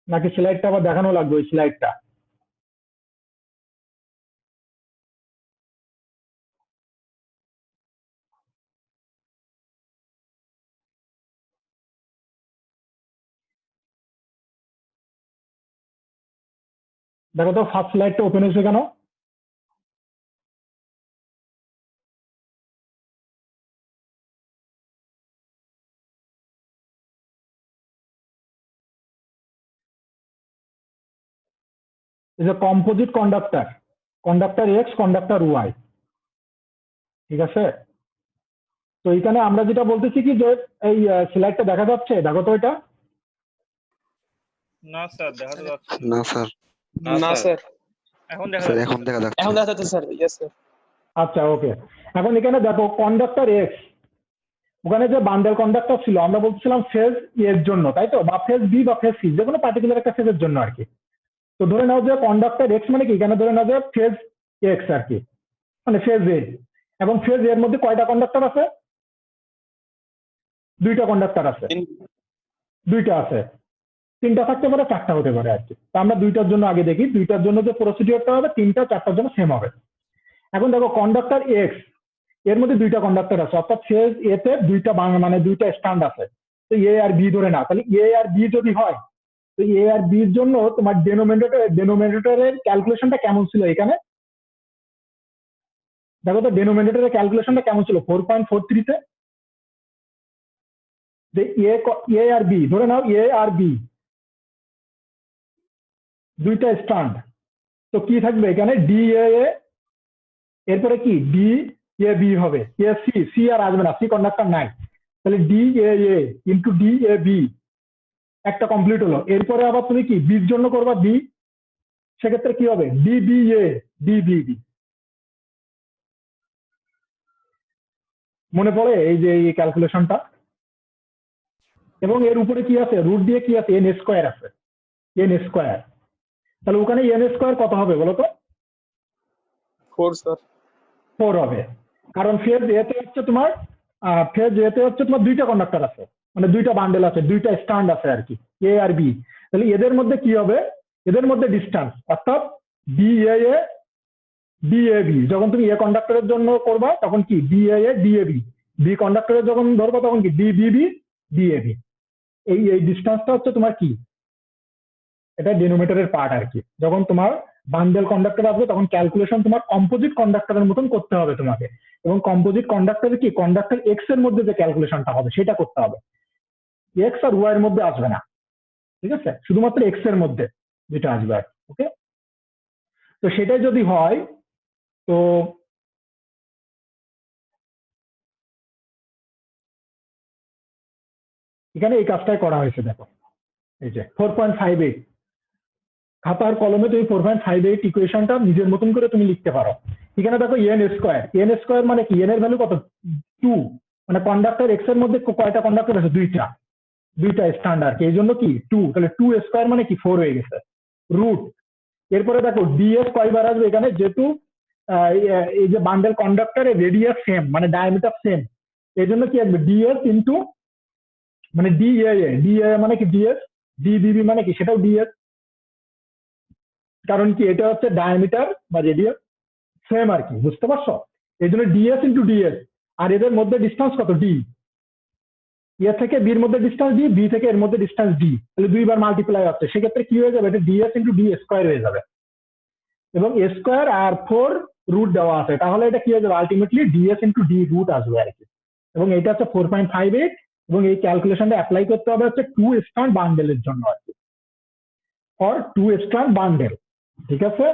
নাকি স্লাইডটা আবার দেখানো লাগবে ওই স্লাইডটা? দেখো তো ফার্স্ট স্লাইডটা ওপেন হয়েছে কেন? is a composite conductor, conductor X, conductor Y, ঠিক আছে? তো এখানে আমরা যেটা বলতেছি কি যে এই স্লাইডটা দেখা যাচ্ছে, দেখো তো এটা। না স্যার দেখা তো যাচ্ছে না স্যার না স্যার এখন দেখা স্যার যাচ্ছে এখন দেখা যাচ্ছে এখন দেখা যাচ্ছে স্যার ইয়েস স্যার আচ্ছা ওকে, এখন এখানে দেখো কন্ডাক্টর এক্স, ওখানে যে বান্ডেল কন্ডাক্টর ছিল আমরা বলছিলাম ফেজ এর জন্য, তাই তো? বা ফেজ বি বা ফেজ সি, যে কোনো পার্টিকুলার একটা ফেজের জন্য আর কি। তো ধরে নাও যে কন্ডাক্টর এক্স মানে কি, এখানে ধরে নাও যে ফেজ এক্স আর কি, মানে ফেজ এ। এবং ফেজ এর মধ্যে কয়টা কন্ডাক্টর আছে? দুইটা কন্ডাক্টর আছে, দুইটা আছে, তিনটা থাকতে পারে, চারটা হতে পারে আর কি। তো আমরা দুইটার জন্য আগে দেখি, দুইটার জন্য যে প্রসিডিওরটা হবে তিনটা চারটার জন্য সেম হবে। এখন দেখো কন্ডাক্টর এক্স, এর মধ্যে দুইটা কন্ডাক্টর আছে, অর্থাৎ ফেজ এতে দুইটা মানে দুইটা স্ট্যান্ড আছে। তো এ আর বি ধরে না, তাহলে এ আর বি যদি হয়, তো এ আর বির জন্য তোমার ডেনোমিনেটরের ক্যালকুলেশনটা কেমন ছিল এখানে? দেখো তো ডেনোমিনেটরের ক্যালকুলেশনটা কেমন ছিল 4.43 তে। যে এ আর বি ধরে নাও, এ আর বি দুইটা স্ট্যান্ড, তো কি থাকবে এখানে? ডি এ, এরপরে কি ডি এ বি হবে, এ সি, সি আর আসবে না, সি কন্ডাক্টর নাই, তাহলে D A into D A B একটা কমপ্লিট হলো। এরপরে আবার তুমি কি বির জন্য করবা বি, সেক্ষেত্রে কি হবে? D B A, D B B. মনে পড়ে এই যে এই ক্যালকুলেশনটা? এবং এর উপরে কি আছে? রুট দিয়ে কি আছে? এন স্কোয়ার আছে, এন স্কোয়ার। তাহলে ওখানে এন স্কোয়ার কত হবে বলো তো? 4 স্যার 4 হবে, কারণ ফেজ এতে হচ্ছে তোমার দুইটা কন্ডাক্টর আছে, মানে দুইটা বান্ডেল আছে, দুইটা স্ট্যান্ড আছে আর কি, এ আর বি। তাহলে এদের মধ্যে কি হবে? এদের মধ্যে ডিস্টেন্স, অর্থাৎ D A D A B, যখন তুমি এ কন্ডাক্টরের জন্য করবা তখন কি D A D A B, B কন্ডাক্টরের যখন ধরবা তখন কি D B B D A B. এই এই ডিস্টেন্সটা হচ্ছে তোমার কি, এটা ডেনোমিনেটরের পার্ট আর কি। যখন তোমার বান্ডেল কন্ডাক্টর আসবে তখন ক্যালকুলেশন তোমার কম্পোজিট কন্ডাক্টরের মতন করতে হবে তোমাকে। এবং কম্পোজিট কন্ডাক্টরে কি কন্ডাক্টর এক্স এর মধ্যে যে ক্যালকুলেশনটা হবে সেটা করতে হবে, এক্স আর ওয়াই এর মধ্যে আসবে না, ঠিক আছে? শুধুমাত্র এক্স এর মধ্যে যেটা আসবে আর ওকে। তো সেটাই যদি হয়, তো এখানে এই কাজটাই করা হয়েছে। দেখো এই যে 4.58, খাতার কলমে তুমি 4.58 ইকুয়েশনটা নিজের মতন করে তুমি লিখতে পারো। এখানে দেখো এন স্কোয়ার মানে কি, এন এর ভ্যালু কত? 2, মানে কন্ডাক্টর এক্স এর মধ্যে কয়টা কন্ডাক্টর আছে? দুইটা, দুইটা স্ট্যান্ড আর কি, এই জন্য কি 2, তাহলে 2 স্কোয়ার মানে কি 4 হয়ে গেছে। রুট, এরপরে দেখো ডিএস কয়বার আসবে এখানে, যেহেতু এই যে বান্ডেল কন্ডাক্টরের রেডিয়াস সেম, মানে ডায়ামিটার সেম, এই জন্য কি আসবে ডিএস ইন্টু, মানে ডিএ মানে কি ডিএস, ডিবিবি মানে কি সেটাও ডিএস, কারণ কি এটা হচ্ছে ডায়ামিটার বা রেডিয়াস সেম আর কি, বুঝতে পারছো? এই জন্য ডিএস ইন্টু ডিএস। আর এদের মধ্যে ডিস্টেন্স কত? ডি, এ থেকে বির মধ্যে ডিস্টেন্স ডি, বি থেকে এর মধ্যে ডিস্টেন্স ডি, তাহলে দুইবার মাল্টিপ্লাই হচ্ছে, সেক্ষেত্রে কি হয়ে যাবে? এটা ডিএস ইন্টু ডি স্কোয়ার হয়ে যাবে, এবং স্কোয়ার আর 4 রুট দেওয়া আছে, তাহলে এটা কি হয়ে যাবে? Ultimately DS into D root আসবে আর কি। এবং এটা হচ্ছে 4.58, এবং এই ক্যালকুলেশনটা অ্যাপ্লাই করতে হবে হচ্ছে 2 স্ট্যান্ড বান্ডেলের জন্য আর কি, ফর 2 স্ট্যান্ড বান্ডেল, ঠিক আছে?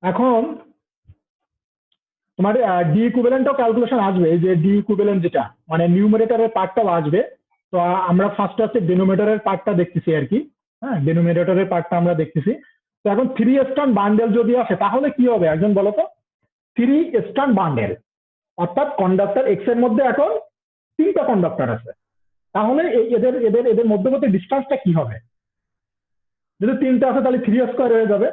এখন তোমার ডি ইকুইভ্যালেন্টও ক্যালকুলেশন আসবে, এই যে ডি ইকুইভ্যালেন্ট যেটা মানে নিউমারেটরের পার্টটাও আসবে। তো আমরা ফার্স্ট হচ্ছে ডেনোমিনেটরের পার্টটা দেখতেছি আর কি। হ্যাঁ, ডেনোমিনেটরের পার্টটা আমরা দেখতেছি। তো এখন 3 স্ট্যান্ড বান্ডেল যদি আসে তাহলে কি হবে একজন বলো তো? 3 স্ট্যান্ড বান্ডেল, অর্থাৎ কন্ডাক্টর এক্স এর মধ্যে এখন 3টা কন্ডাক্টর আছে, তাহলে এদের এদের এদের মধ্যবর্তী ডিস্টেন্সটা কি হবে? যদি 3টা আছে তাহলে 3 স্কোয়ার হয়ে যাবে।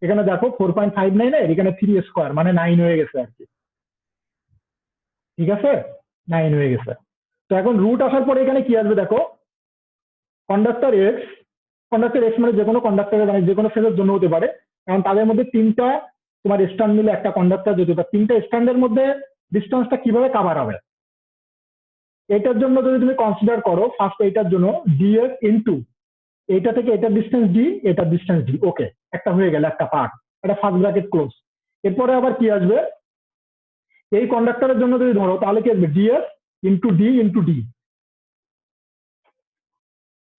এখানে দেখো 4.59 এর এখানে 3 স্কোয়ার মানে 9 হয়ে গেছে আর কি। ঠিক আছে, 9 হয়ে গেছে। তো এখন রুট আসার পরে এখানে কি আসবে দেখো, কন্ডাক্টর এক্স মানে যে কোনো কন্ডাক্টরের মানে যে কোনো ফেজের জন্য হতে পারে, কারণ তাদের মধ্যে 3টা তোমার স্ট্যান্ড মিলে একটা কন্ডাক্টর যদি, 3টা স্ট্যান্ডের মধ্যে ডিস্টেন্সটা কিভাবে কাভার হবে? এটার জন্য যদি তুমি কনসিডার করো ফার্স্ট এইটার জন্য ডিএস ইনটু এইটা থেকে এটার ডিস্টেন্স ডি, এটার ডিস্টেন্স ডি, ওকে একটা হয়ে গেল একটা পার্ট, এটা ফার্স্ট ব্র্যাকেট ক্লোজ। এরপরে আবার কি আসবে, এই কন্ডাক্টরের জন্য যদি ধরো তাহলে কি আসবে DS into D into D,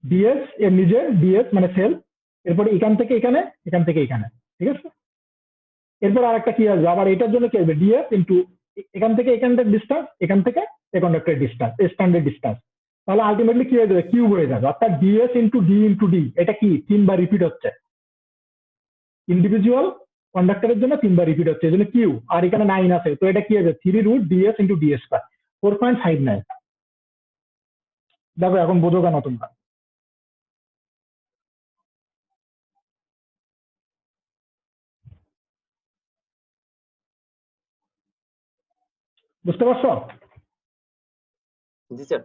DS এর নিজের ডিএস মানে সেল, এরপরে এখান থেকে এখানে, এখান থেকে এখানে, ঠিক আছে। এরপর আর একটা কি আসবে, আবার এটার জন্য কি আসবে ডিএস ইনটু এখান থেকে এখানটার ডিস্টেন্স, এখান থেকে এই কন্ডাক্টরের ডিস্টেন্স, স্ট্যান্ডার্ড ডিস্টেন্স, তাহলে আলটিমেটলি কি হয়ে যাবে কিউব হয়ে যাবে, অর্থাৎ ডিএস ইনটু ডি, এটা কি 3 বার রিপিট হচ্ছে, ইন্ডিভিজুয়াল কন্ডাক্টরের জন্য 3 বার রিপিট হচ্ছে, এই জন্য কিউ। আর এখানে 9 আছে, তো এটা কি হবে 3 root DS into D square, 4.59। দেখো এখন বোঝো কেন তোমরা? বুঝতে পারছো? জি স্যার।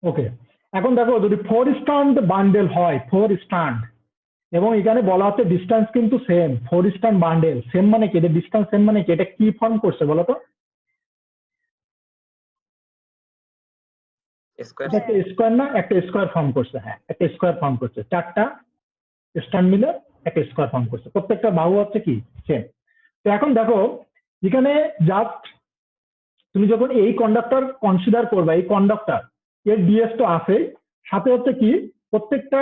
ওকে, এখন দেখো যদি 4 স্ট্যান্ড বান্ডেল হয়, 4 স্ট্যান্ড, এবং এখানে বলা হচ্ছে ডিস্টেন্স কিন্তু সেম, 4 স্ট্যান্ড বান্ডেল সেম মানে কি, এটা ডিস্টেন্স সেম মানে কি, এটা কি ফর্ম করছে বলো তো? স্কয়ার। এটা একটা স্কোয়ার না, একটা স্কোয়ার ফর্ম করছে। হ্যাঁ, একটা স্কোয়ার ফর্ম করছে, 4টা স্ট্যান্ড মিলে একটা স্কোয়ার ফর্ম করছে, প্রত্যেকটা বাহু হচ্ছে কি সেম। তো এখন দেখো এখানে জাস্ট তুমি যখন এই কন্ডাক্টর কনসিডার করবে, এই কন্ডাক্টর এর ডিএস তো আছে, সাথে হচ্ছে কি প্রত্যেকটা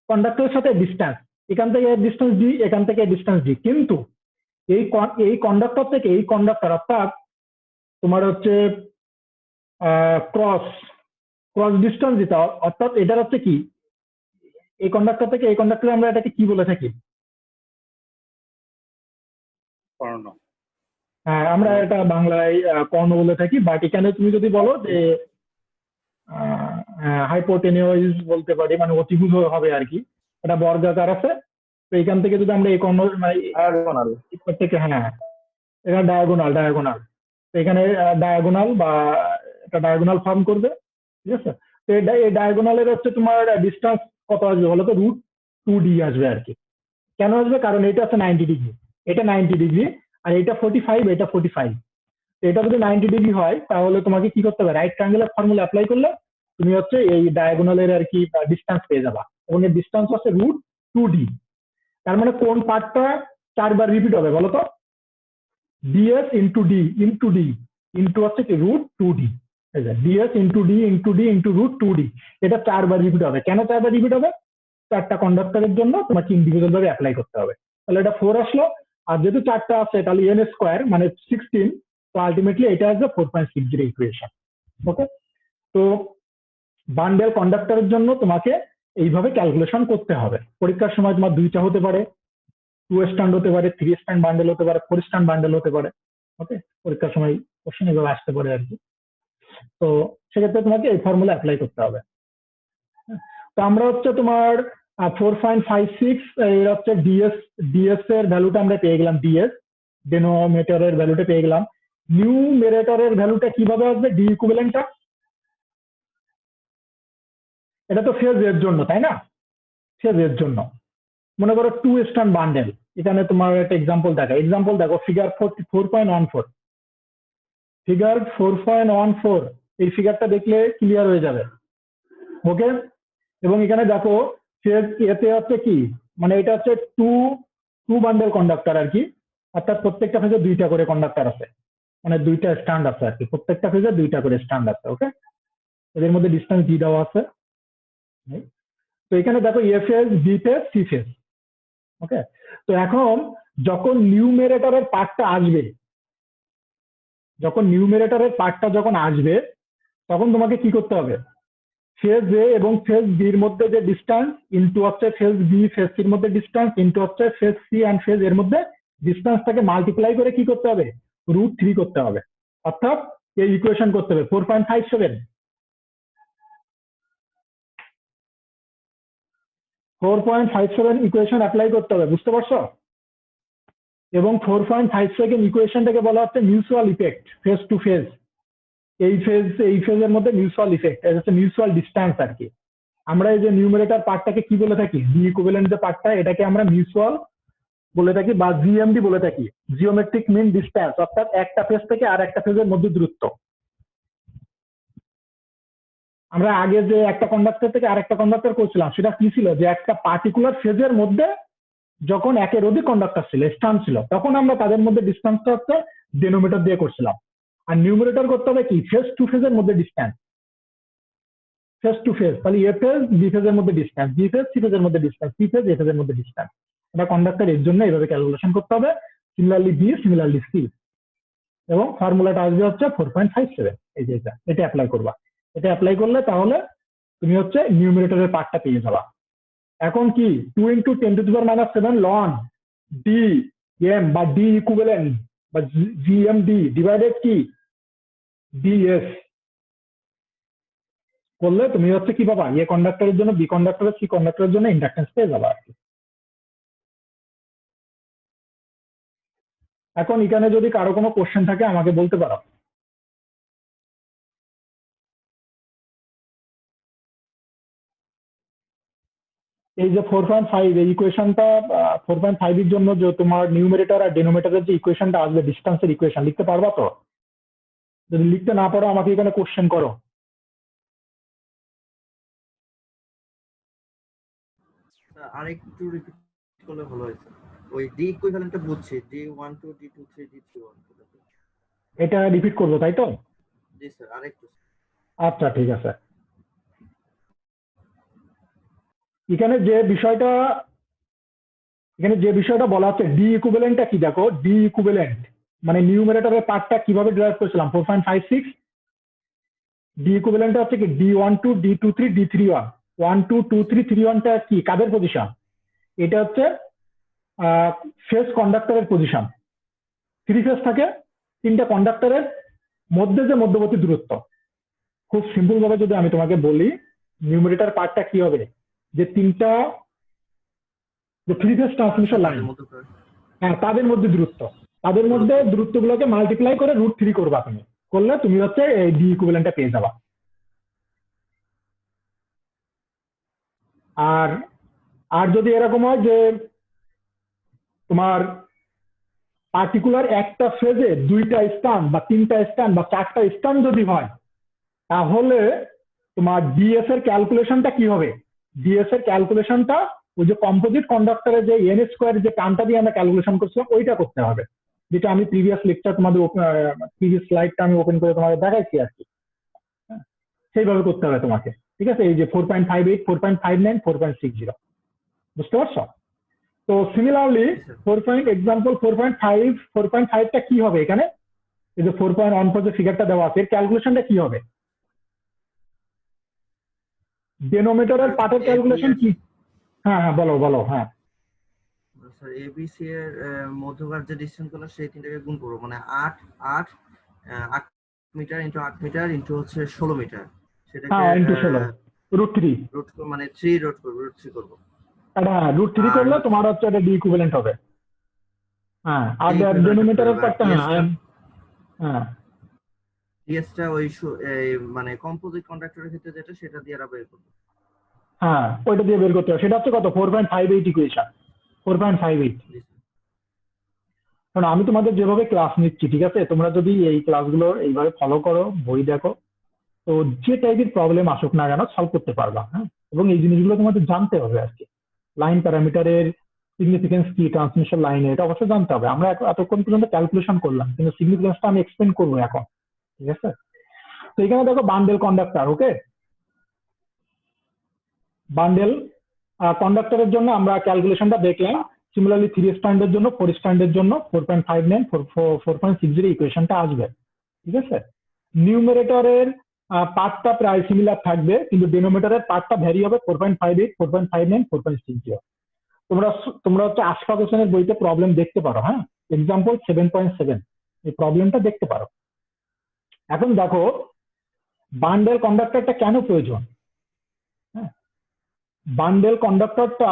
কন্ডাক্টরের সাথে ডিস্টেন্স, এখান থেকে ডিস্টেন্স ডি, এখান থেকে ডিস্টেন্স ডি, কিন্তু এই কন্ডাক্টর থেকে এই কন্ডাক্টর অর্থাৎ তোমার হচ্ছে ক্রস ডিস্টেন্স যেটা, অর্থাৎ এটার হচ্ছে কি এই কন্ডাক্টর থেকে এই কন্ডাক্টরে আমরা এটাকে কি বলে থাকি? কর্ণ। হ্যাঁ, আমরা এটা বাংলায় কর্ণ বলে থাকি, বাট এখানে তুমি যদি বলো যে হাইপোটেনিওইজ বলতে পারি, মানে অতিভুজ হবে আর কি, এটা বর্গাকার আছে। তো এখান থেকে যদি আমরা এই কর্ণ মানে থেকে, হ্যাঁ এখানে ডায়াগোনাল, তো এখানে ডায়াগোনাল বা এটা ডায়াগোনাল ফর্ম করবে, ঠিক আছে। তো এই ডায়াগোনালের হচ্ছে তোমার ডিস্টেন্স কত আসবে বলো তো? √2d আসবে আর কি। কেন আসবে? কারণ এটা হচ্ছে 90 ডিগ্রি, এটা 90 ডিগ্রি, আর এটা 45, এটা 45। এটা যদি 90 ডিগ্রি হয় তাহলে তোমাকে কি করতে হবে, রাইট ট্রায়াঙ্গেলের ফর্মুলা অ্যাপ্লাই করলে তুমি হচ্ছে এই ডায়াগোনালের আর কি ডিস্টেন্স পেয়ে যাবা, এবং এর ডিস্টেন্স হচ্ছে √2d। তার মানে কোন পার্টটা 4 বার রিপিট হবে বলো তো? ডিএস ইন্টু ডি ইন্টু হচ্ছে কি √2d, DS into D into √2d, এটা 4 বার রিপিট হবে। কেন 4 বার রিপিট হবে? 4টা কন্ডাক্টরের জন্য তোমাকে ইন্ডিভিজুয়াল ভাবে অ্যাপ্লাই করতে হবে। তাহলে এটা 4 আসলো, আর যেহেতু 4টা আছে তাহলে এন স্কোয়ার মানে 16, তো আলটিমেটলি এটা আসবে 4.60 ইকুয়েশন। ওকে, তো বান্ডেল কন্ডাক্টরের জন্য তোমাকে এইভাবে ক্যালকুলেশন করতে হবে। পরীক্ষার সময় তোমার 2টা হতে পারে, 2 স্ট্যান্ড হতে পারে, 3 স্ট্যান্ড বান্ডেল হতে পারে, 4 স্ট্যান্ড বান্ডেল হতে পারে। ওকে, পরীক্ষার সময় কোশ্চেন এভাবে আসতে পারে আর কি। তো সেক্ষেত্রে তোমাকে এই ফর্মুলা অ্যাপ্লাই করতে হবে। তো আমরা হচ্ছে তোমার 4.56 এর হচ্ছে ডিএস এর ভ্যালুটা আমরা পেয়ে গেলাম, ডিএস ডেনোমিনেটরের ভ্যালুটা পেয়ে গেলাম। নিউমেরেটরের ভ্যালুটা কিভাবে আসবে? ডি ইকুইভ্যালেন্টটা, এটা তো ফেজ এর জন্য তাই না, ফেজ এর জন্য মনে করো 2 স্ট্যান্ড বান্ডেল, এখানে তোমার একটা এক্সাম্পল দেখো ফিগার 4.14, ফিগার 4.14, এই ফিগারটা দেখলে ক্লিয়ার হয়ে যাবে। ওকে, এবং এখানে দেখো ফেজ এতে হচ্ছে কি, মানে এটা হচ্ছে টু বান্ডেল কন্ডাক্টর আর কি, অর্থাৎ প্রত্যেকটা ফেজে 2টা করে কন্ডাক্টর আছে, মানে 2টা স্ট্যান্ড আছে আর কি, প্রত্যেকটা ফেজে 2টা করে স্ট্যান্ড আছে। ওকে, এদের মধ্যে ডিস্টেন্স ডি দেওয়া আছে। তো এখানে দেখো A phase, B phase, C phase, okay, তো এখন যখন নিউমেরেটরের পার্টটা আসবে, যখন আসবে তখন তোমাকে কি করতে হবে, ফেজ এ এবং ফেজ বির মধ্যে যে ডিস্টেন্স ইনটু হচ্ছে ফেজ বি ফেজ সির মধ্যে ডিস্টেন্স ইনটু হচ্ছে ফেজ সি অ্যান্ড ফেজ এর মধ্যে ডিস্টেন্সটাকে মাল্টিপ্লাই করে কি করতে হবে, √3 করতে হবে। অর্থাৎ এই ইকুয়েশন করতে হবে 4.57 ইকুয়েশন অ্যাপ্লাই করতে হবে, বুঝতে পারছো? এবং 4.57 ইকুয়েশনটাকে বলা হচ্ছে mutual effect phase to phase. এই ফেজের মধ্যে মিউচুয়াল ইফেক্ট, এটা হচ্ছে মিউচুয়াল ডিস্টেন্স আর কি। আমরা এই যে নিউমারেটর পার্টটাকে কি বলে থাকি, ডি ইকুইভ্যালেন্ট যে পার্টটা, এটাকে আমরা মিউচুয়াল বলে থাকি বা জিএমডি বলে থাকি, জিওমেট্রিক মিন ডিস্টেন্স, অর্থাৎ একটা ফেজ থেকে আর একটা ফেজের মধ্যে দূরত্ব। আমরা আগে যে একটা কন্ডাক্টর থেকে আরেকটা কন্ডাক্টর করছিলাম সেটা কি ছিল, যে একটা পার্টিকুলার ফেজের মধ্যে যখন একের অধিক কন্ডাক্টর ছিল, স্থান ছিল, তখন আমরা তাদের মধ্যে ডিস্টেন্সটা হচ্ছে ডেনোমিনেটর দিয়ে করছিলাম। আর নিউমারেটর করতে হবে কি, ফেজ টু ফেজের মধ্যে ডিস্টেন্স, ফেজ টু ফেজ, তাহলে এ ফেজ বি ফেজের মধ্যে ডিস্টেন্স, বি ফেজ সি ফেজের মধ্যে ডিস্টেন্স, সি ফেজ এ ফেজের মধ্যে ডিস্টেন্স। এটা কন্ডাক্টর এর জন্য এইভাবে ক্যালকুলেশন করতে হবে, সিমিলারলি বি সিমিলারলি সি। এবং ফর্মুলাটা আসবে হচ্ছে 4.57, এই যে এটা অ্যাপ্লাই করবা। এটা অ্যাপ্লাই করলে তাহলে তুমি হচ্ছে নিউমারেটরের পার্টটা পেয়ে যাবা। এখন কি 2 × 10⁻⁷ লন ডি এম বা ডি ইকুইভ্যালেন্ট বা জিএমডি ডিভাইডেড কি ডিএস করলে তুমি হচ্ছে কি পাবা, এ কন্ডাক্টরের জন্য বি কন্ডাক্টরের, সি কন্ডাক্টরের জন্য ইন্ডাকটেন্স পেয়ে যাবা আর কি। এখন এখানে যদি কারো কোনো কোশ্চেন থাকে আমাকে বলতে পারো। এই যে 4.5 এই ইকুয়েশনটা, 4.5 এর জন্য যে তোমার নিউমারেটর আর ডেনোমিনেটরের যে ইকুয়েশনটা আসবে, ডিস্টেন্সের ইকুয়েশন লিখতে পারবা তো? যদি লিখতে না পারো আমাকে এখানে কোশ্চেন করো। আরেকটু রিপিট করলে ভালো হয়েছে। ওই ডি ইকুইভ্যালেন্টটা বুঝছি, D12 D23 D31। এটা রিপিট করবো তাই তো? জি স্যার, আরেকটু। আচ্ছা ঠিক আছে। এখানে যে বিষয়টা বলা হচ্ছে ডি ইকুইভ্যালেন্টটা কি, দেখো ডি ইকুইভ্যালেন্ট মানে নিউমারেটরের পার্টটা কিভাবে ডিরাইভ করেছিলাম 4.56। ডি ইকুইভ্যালেন্টটা হচ্ছে কি D12 D23 D31, 1 2 2 3 3 1টা কি কাদের পজিশন, এটা হচ্ছে ফেজ কন্ডাক্টরের পজিশন। 3 ফেজ থাকে, 3টা কন্ডাক্টরের মধ্যে যে মধ্যবর্তী দূরত্ব। খুব সিম্পল ভাবে যদি আমি তোমাকে বলি, নিউমারেটর পার্টটা কি হবে, যে 3টা যে 3 ফেজ ট্রান্সমিশন লাইন, হ্যাঁ তাদের মধ্যে দূরত্ব, তাদের মধ্যে দূরত্বগুলোকে মাল্টিপ্লাই করে √3 করবা তুমি, করলে তুমি হচ্ছে এই ডি ইকুইভ্যালেন্টটা পেয়ে যাবা। আর যদি এরকম হয় যে তোমার পার্টিকুলার একটা ফেজে 2টা স্থান বা 3টা স্থান বা 4টা স্থান যদি হয়, তাহলে তোমার ডিএস এর ক্যালকুলেশনটা কি হবে, ডিএস এর ক্যালকুলেশনটা ওই যে কম্পোজিট কন্ডাক্টরের যে এন স্কোয়ার যে টার্মটা দিয়ে আমরা ক্যালকুলেশন করছিলাম ওইটা করতে হবে, যেটা আমি প্রিভিয়াস লেকচার তোমাদের প্রিভিয়াস স্লাইডটা আমি ওপেন করে তোমাদের দেখাইছি আর কি। সেইভাবে করতে হবে তোমাকে, ঠিক আছে? এই যে 4.58 4.59 4.60, বুঝতে পারছো? তো সিমিলারলি 4.5টা কি হবে এখানে, এই যে 4.14 যে ফিগারটা দেওয়া আছে এর ক্যালকুলেশনটা কি হবে, ডেনোমিনেটরের পার্টের ক্যালকুলেশন কি? হ্যাঁ হ্যাঁ বলো বলো। হ্যাঁ স্যার এবিসি এর মধ্যকার যে ডিসটেন্স গুলো সেই তিনটাকে গুণ করব, মানে 8 8 8 মিটার ইনটু 8 মিটার ইনটু হচ্ছে 16 মিটার, সেটাকে হ্যাঁ ইনটু 16 √3, মানে 3 √3 করব। হ্যাঁ √3 করলে তোমার হচ্ছে এটা ডি ইকুইভ্যালেন্ট হবে। হ্যাঁ আর ডেনোমিনেটরের পার্টটা হ্যাঁ ডিএসটা ওই মানে কম্পোজিট কন্ডাক্টরের ক্ষেত্রে যেটা সেটা দিয়ে আমরা বের করব। হ্যাঁ ওইটা দিয়ে বের করতে হবে, সেটা হচ্ছে কত 4.58 ইকুয়েশন 4.58। কারণ আমি তোমাদের যেভাবে ক্লাস নিচ্ছি, ঠিক আছে, তোমরা যদি এই ক্লাসগুলো এইভাবে ফলো করো, বই দেখো, তো যে টাইপের প্রবলেম আসুক না কেন সলভ করতে পারবা। হ্যাঁ, এবং এই জিনিসগুলো তোমাদের জানতে হবে আর কি, লাইন প্যারামিটারের সিগনিফিকেন্স কি, ট্রান্সমিশন লাইনে, এটা অবশ্যই জানতে হবে। আমরা এতক্ষণ পর্যন্ত ক্যালকুলেশন করলাম, কিন্তু সিগনিফিকেন্সটা আমি এক্সপ্লেন করবো এখন, ঠিক আছে? তো এখানে দেখো বান্ডেল কন্ডাক্টর, ওকে, বান্ডেল কন্ডাক্টরের জন্য আমরা ক্যালকুলেশনটা দেখলাম সিমিলারলি 3 স্ট্যান্ডের জন্য 4 স্ট্যান্ডের জন্য 4.59 4.60 ইকুয়েশনটা আসবে। ঠিক আছে, নিউমারেটরের পার্টটা প্রায় সিমিলার থাকবে, কিন্তু ডিনোমিনেটরের পার্টটা ভ্যারি হবে 4.58 4.59 4.60। তোমরা তোমরা হচ্ছে আশফাক হোসেনের বইতে প্রবলেম দেখতে পারো। হ্যাঁ, এক্সাম্পল 7.7 এই প্রবলেমটা দেখতে পারো। এখন দেখো বান্ডেল কন্ডাক্টরটা কেন প্রয়োজন। হ্যাঁ, বান্ডেল কন্ডাক্টরটা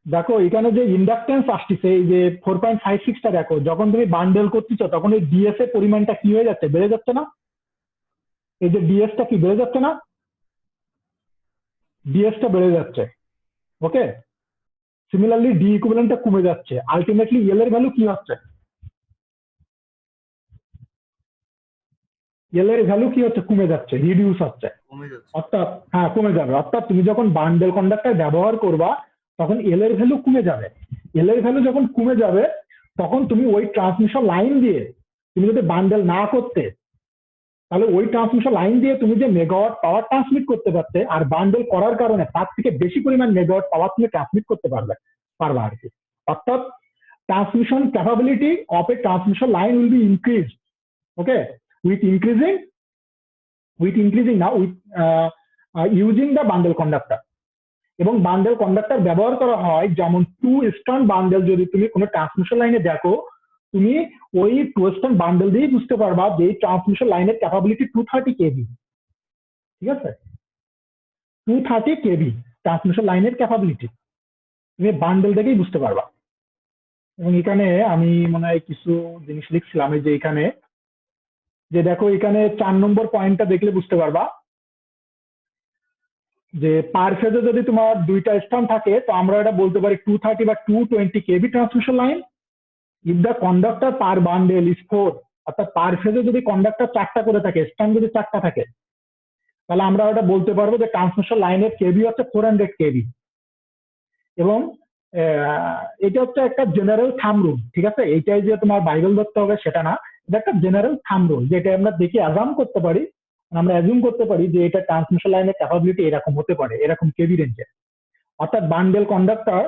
দেখো এখানে যে ইন্ডাকটেন্স আসতেছে এই যে 4.56টা, দেখো যখন তুমি বান্ডেল করতেছ তখন এই ডিএস এর পরিমাণটা কি হয়ে যাচ্ছে, বেড়ে যাচ্ছে না? এই যে ডিএসটা কি বেড়ে যাচ্ছে না? ডিএসটা বেড়ে যাচ্ছে। ওকে, সিমিলারলি ডি ইকুইভ্যালেন্টটা কমে যাচ্ছে। আলটিমেটলি এল এর ভ্যালু কি হচ্ছে? এল এর ভ্যালু কি হচ্ছে? কমে যাচ্ছে, রিডিউস হচ্ছে। কমে যাচ্ছে। অর্থাৎ হ্যাঁ কমে যাবে। অর্থাৎ তুমি যখন বান্ডেল কন্ডাক্টর ব্যবহার করবা তখন এল এর ভ্যালু কমে যাবে। এল এর ভ্যালু যখন কমে যাবে তখন তুমি ওই ট্রান্সমিশন লাইন দিয়ে, তুমি যদি বান্ডেল না করতে তাহলে ওই ট্রান্সমিশন লাইন দিয়ে তুমি যে মেগাওয়াট পাওয়ার ট্রান্সমিট করতে পারতে, আর বান্ডেল করার কারণে তার থেকে বেশি পরিমাণ মেগাওয়াট পাওয়ার তুমি ট্রান্সমিট করতে পারবা আর কি। অর্থাৎ transmission capability of A transmission line will be increase. Okay, with increasing now with using the bundle conductor। এবং বান্ডেল কন্ডাক্টর ব্যবহার করা হয় যেমন 2 স্ট্যান্ড বান্ডেল। যদি তুমি কোনো ট্রান্সমিশন লাইনে দেখো, তুমি ওই 2 স্ট্যান্ড বান্ডেল দিয়েই বুঝতে পারবা যে এই ট্রান্সমিশন লাইনের ক্যাপাবিলিটি 230 কেভি। ঠিক আছে, 230 কেভি ট্রান্সমিশন লাইনের ক্যাপাবিলিটি তুমি বান্ডেল দেখেই বুঝতে পারবা। এবং এখানে আমি মনে হয় কিছু জিনিস লিখছিলাম, এই যে এখানে যে দেখো এখানে 4 নম্বর পয়েন্টটা দেখলে বুঝতে পারবা যে পার ফেজে যদি তোমার 2টা স্ট্যান্ড থাকে তো আমরা এটা বলতে পারি 230 বা 220 kV transmission line. If the conductor per bundle is 4, অর্থাৎ পার ফেজে যদি কন্ডাক্টর 4টা করে থাকে, স্ট্যান্ড যদি 4টা থাকে, তাহলে আমরা এটা বলতে পারবো যে ট্রান্সমিশন লাইনের কেভি হচ্ছে 400 কেভি। এবং এটা হচ্ছে একটা জেনারেল থাম রুল। ঠিক আছে, এইটাই যে তোমার বাইবেল ধরতে হবে সেটা না, এটা একটা জেনারেল থাম রুল যেটা আমরা দেখে অ্যাজাম করতে পারি, আমরা অ্যাজুম করতে পারি যে এটা ট্রান্সমিশন লাইনের ক্যাপাবিলিটি এরকম হতে পারে, এরকম কেভি রেঞ্জে। অর্থাৎ বান্ডেল কন্ডাক্টর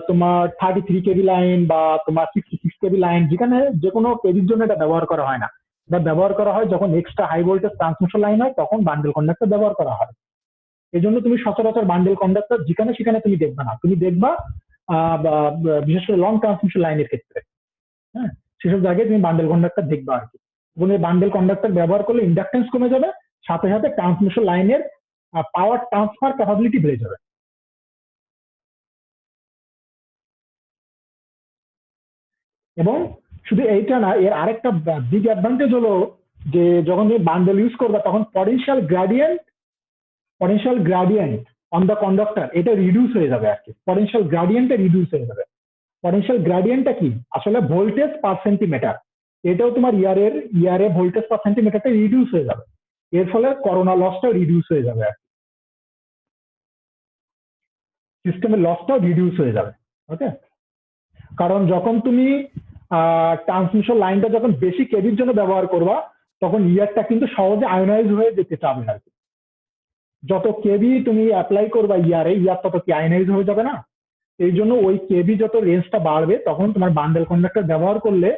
তোমার 33 কেভি লাইন বা তোমার 66 কেভি লাইন, যেখানে যে কোনো কেভির জন্য এটা ব্যবহার করা হয় না। এটা ব্যবহার করা হয় যখন extra high voltage transmission line হয়, তখন বান্ডেল কন্ডাক্টর ব্যবহার করা হয়। এই জন্য তুমি সচরাচর বান্ডেল কন্ডাক্টর যেখানে সেখানে তুমি দেখবা না, তুমি দেখবা বিশেষ করে লং ট্রান্সমিশন লাইনের ক্ষেত্রে, হ্যাঁ, সেসব জায়গায় তুমি বান্ডেল কন্ডাক্টর দেখবা আর কি। এবং এই বান্ডেল কন্ডাক্টর ব্যবহার করলে ইন্ডাকটেন্স কমে যাবে, সাথে সাথে ট্রান্সমিশন লাইনের পাওয়ার ট্রান্সফার ক্যাপাবিলিটি বেড়ে যাবে। এবং শুধু এইটা না, এর আরেকটা বিগ অ্যাডভান্টেজ হলো যে যখন তুমি বান্ডেল ইউজ করবে তখন potential gradient on the conductor এটা রিডিউস হয়ে যাবে আর কি। পটেনশিয়াল গ্রাডিয়েন্টটা রিডিউস হয়ে যাবে। পটেনশিয়াল গ্রাডিয়েন্টটা কি? আসলে ভোল্টেজ পার সেন্টিমিটার। এটাও তোমার ইয়ারে ভোল্টেজ পার সেন্টিমিটারটা রিডিউস হয়ে যাবে। এর ফলে করোনা লসটা রিডিউস হয়ে যাবে আর কি, সিস্টেমের লসটাও রিডিউস হয়ে যাবে। ওকে, কারণ যখন তুমি ট্রান্সমিশন লাইনটা যখন বেশি কেভির জন্য ব্যবহার করবা তখন ইয়ারটা কিন্তু সহজে আয়োনাইজ হয়ে যেতে চাবে আর কি। যত কেভি তুমি অ্যাপ্লাই করবা ইয়ারে, ইয়ার তত কি আয়োনাইজ হয়ে যাবে না? এই জন্য ওই কেভি যত রেঞ্জটা বাড়বে তখন তোমার বান্ডেল কন্ডাক্টর ব্যবহার করলে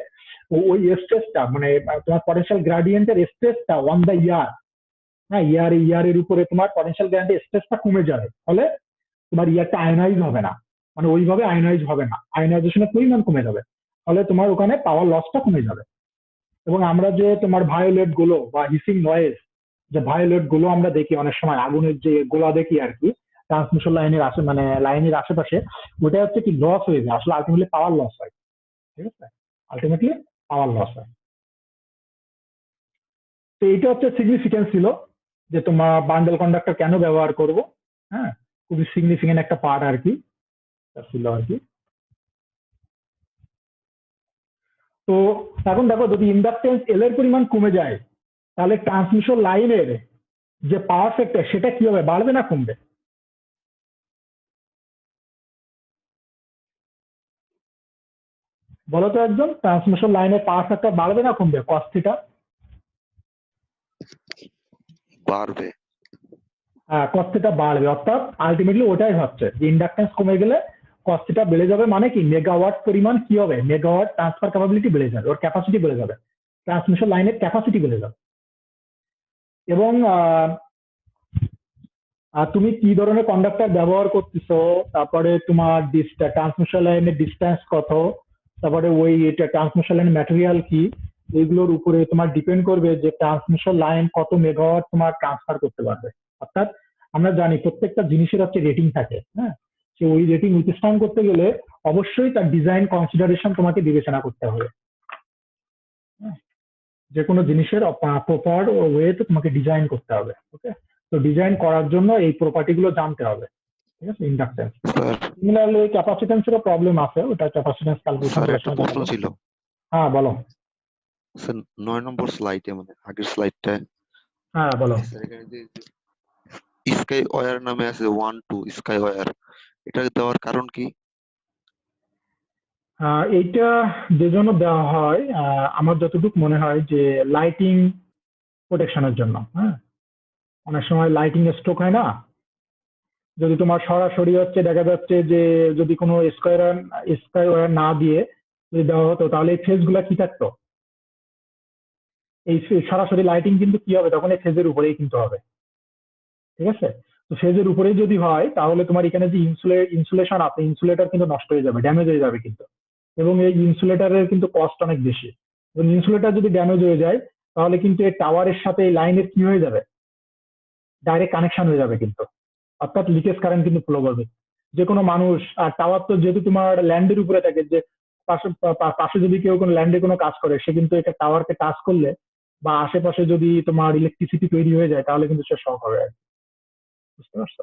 ওই স্ট্রেসটা মানে তোমার পটেনশিয়াল গ্রাডিয়েন্টের স্ট্রেসটা অন দ্য ইয়ার, হ্যাঁ, ইয়ারের উপরে তোমার পটেনশিয়াল গ্রাডিয়েন্টের স্ট্রেসটা কমে যাবে। ফলে তোমার ইয়ারটা আয়োনাইজ হবে না, মানে ওইভাবে আয়োনাইজ হবে না, আয়োনাইজেশনের পরিমাণ কমে যাবে। ফলে তোমার ওখানে পাওয়ার লসটা কমে যাবে। এবং আমরা যে তোমার ভায়োলেট গুলো বা হিসিং নয়েজ, যে ভায়োলেট গুলো আমরা দেখি অনেক সময়, আগুনের যে গোলা দেখি আর কি ট্রান্সমিশন লাইনের মানে লাইনের আশেপাশে, ওটা হচ্ছে কি লস হয়ে যায়, আসলে আলটিমেটলি পাওয়ার লস হয়। ঠিক আছে, আলটিমেটলি পাওয়ার লস হয়। তো এইটা হচ্ছে সিগনিফিকেন্স ছিল যে তোমার বান্ডেল কন্ডাক্টর কেন ব্যবহার করব। হ্যাঁ, খুবই সিগনিফিকেন্ট একটা পার্ট আর কি ছিল আর কি। তো এখন দেখো যদি ইন্ডাকটেন্স এল এর পরিমাণ কমে যায় তাহলে ট্রান্সমিশন লাইনের যে পাওয়ার ফ্যাক্টর সেটা কি হবে, বাড়বে না কমবে? বলো তো একজন, ট্রান্সমিশন লাইনের পাওয়ার ফ্যাক্টর বাড়বে না কমবে কস থিটা? বাড়বে। হ্যাঁ, কস থিটা বাড়বে। অর্থাৎ আলটিমেটলি ওটাই হচ্ছে যে ইন্ডাকটেন্স কমে গেলে cos থিটা বেড়ে যাবে মানে কি মেগাওয়াট পরিমাণ কি হবে, মেগাওয়াট ট্রান্সফার ক্যাপাবিলিটি বেড়ে যাবে, ওর ক্যাপাসিটি বেড়ে যাবে, ট্রান্সমিশন লাইনের ক্যাপাসিটি বেড়ে যাবে। এবং তুমি কি ধরনের কন্ডাক্টর ব্যবহার করতেছো, তারপরে তোমার ট্রান্সমিশন লাইনের ডিস্টেন্স কত, তারপরে ওই ট্রান্সমিশন লাইনের ম্যাটেরিয়াল কি, এইগুলোর উপরে তোমার ডিপেন্ড করবে যে ট্রান্সমিশন লাইন কত মেগাওয়াট তোমার ট্রান্সফার করতে পারবে। অর্থাৎ আমরা জানি প্রত্যেকটা জিনিসের হচ্ছে রেটিং থাকে, হ্যাঁ, সে ওই রেটিং উইথস্ট্যান্ড করতে গেলে অবশ্যই তার ডিজাইন কনসিডারেশন তোমাকে বিবেচনা করতে হবে। যে কোনো জিনিসের প্রপার ওয়েতে তোমাকে ডিজাইন করতে হবে। ওকে, তো ডিজাইন করার জন্য এই প্রপার্টি গুলো জানতে হবে, ঠিক আছে। ইন্ডাকটেন্স স্যার সিমিলারলি ক্যাপাসিটেন্সেরও প্রবলেম আছে, ওটা ক্যাপাসিটেন্স ক্যালকুলেশন স্যার করার একটা সময় প্রশ্ন জানাবো। ছিল হ্যাঁ বলো। স্যার 9 নম্বর স্লাইডে মানে আগের স্লাইডটায় হ্যাঁ বলো। স্যার এখানে যে স্কাই ওয়্যার নামে আছে 1 2 স্কাই ওয়্যার, এটা দেওয়ার কারণ কি? এইটা যে জন্য দেওয়া হয় আমার যতটুকু মনে হয় যে লাইটিং প্রোটেকশনের জন্য। হ্যাঁ, অনেক সময় লাইটিং স্ট্রোক হয় না, যদি তোমার সরাসরি হচ্ছে দেখা যাচ্ছে যে যদি কোনো স্কাই ওয়্যার না দিয়ে যদি দেওয়া হতো তাহলে এই ফেজ গুলা কি থাকতো, এই সরাসরি লাইটিং কিন্তু কি হবে তখন এই ফেজের উপরেই কিন্তু হবে, ঠিক আছে। তো ফেজের উপরেই যদি হয় তাহলে তোমার এখানে যে ইনসুলেশন আছে, ইনসুলেটর কিন্তু নষ্ট হয়ে যাবে, ড্যামেজ হয়ে যাবে কিন্তু, এবং এই ইনসুলেটরের কিন্তু কস্ট অনেক বেশি, এবং ইনসুলেটর যদি ড্যামেজ হয়ে যায় তাহলে কিন্তু এই টাওয়ারের সাথে এই লাইনের কি হয়ে যাবে, ডাইরেক্ট কানেকশন হয়ে যাবে কিন্তু, অর্থাৎ লিকেজ কারেন্ট কিন্তু ফ্লো করবে। যে কোনো মানুষ, আর টাওয়ার তো যেহেতু তোমার ল্যান্ডের উপরে থাকে, যে পাশে যদি কেউ কোনো ল্যান্ডে কোনো কাজ করে সে কিন্তু এটা টাওয়ারকে টাচ করলে বা আশেপাশে যদি তোমার ইলেকট্রিসিটি তৈরি হয়ে যায় তাহলে কিন্তু সে শক হবে আর কি, বুঝতে পারছো।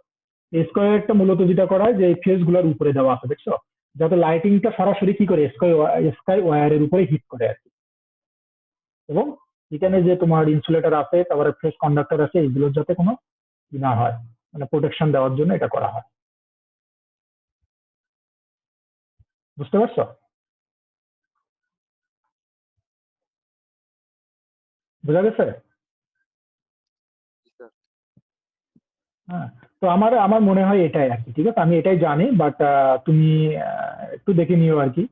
এই স্কোয়ারটা মূলত যেটা করা হয় যে এই ফেজ গুলোর উপরে দেওয়া আছে, দেখছো, যাতে লাইটিংটা সরাসরি কি করে স্কাই ওয়্যারের উপরে হিট করে আর কি। এবং এখানে যে তোমার ইনসুলেটর আছে, তারপরে ফেজ কন্ডাক্টর আছে, এইগুলোর যাতে কোনো না হয়, মানে প্রোটেকশন দেওয়ার জন্য এটা করা হয়, বুঝতে পারছো। বোঝা গেছে? হ্যাঁ, তো আমার আমার মনে হয় এটাই আর কি, ঠিক আছে, আমি এটাই জানি, বাট তুমি একটু দেখে নিও আর কি,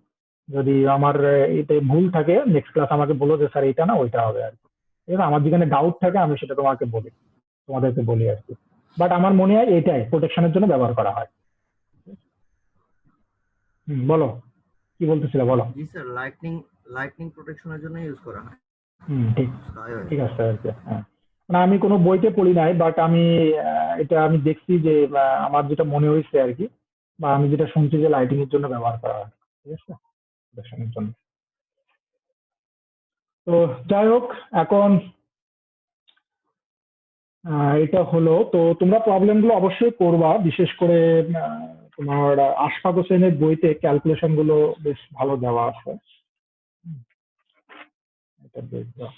যদি আমার এতে ভুল থাকে নেক্সট ক্লাস আমাকে বলো যে স্যার এটা না ওইটা হবে আর কি, ঠিক আছে। আমার যেখানে ডাউট থাকে আমি সেটা তোমাদেরকে বলি আর কি, বাট আমার মনে হয় এটাই প্রোটেকশনের জন্য ব্যবহার করা হয়। বলো কি বলতেছিলে, বলো। জি স্যার, লাইটনিং প্রোটেকশনের জন্য ইউজ করা হয়। ঠিক Sky wire। ঠিক আছে আর কি। হ্যাঁ, মানে আমি কোনো বইতে পড়ি নাই, বাট আমি এটা আমি দেখছি যে আমার যেটা মনে হয়েছে আর কি, বা আমি যেটা শুনছি যে লাইটিং এর জন্য ব্যবহার করা হয়, ঠিক আছে, প্রোটেকশনের জন্য। তো যাই হোক, এখন এটা হলো, তো তোমরা প্রবলেম গুলো অবশ্যই করবা, বিশেষ করে তোমার আশফাক হোসেনের বইতে ক্যালকুলেশন গুলো বেশ ভালো দেওয়া আছে, এটা দেখবা।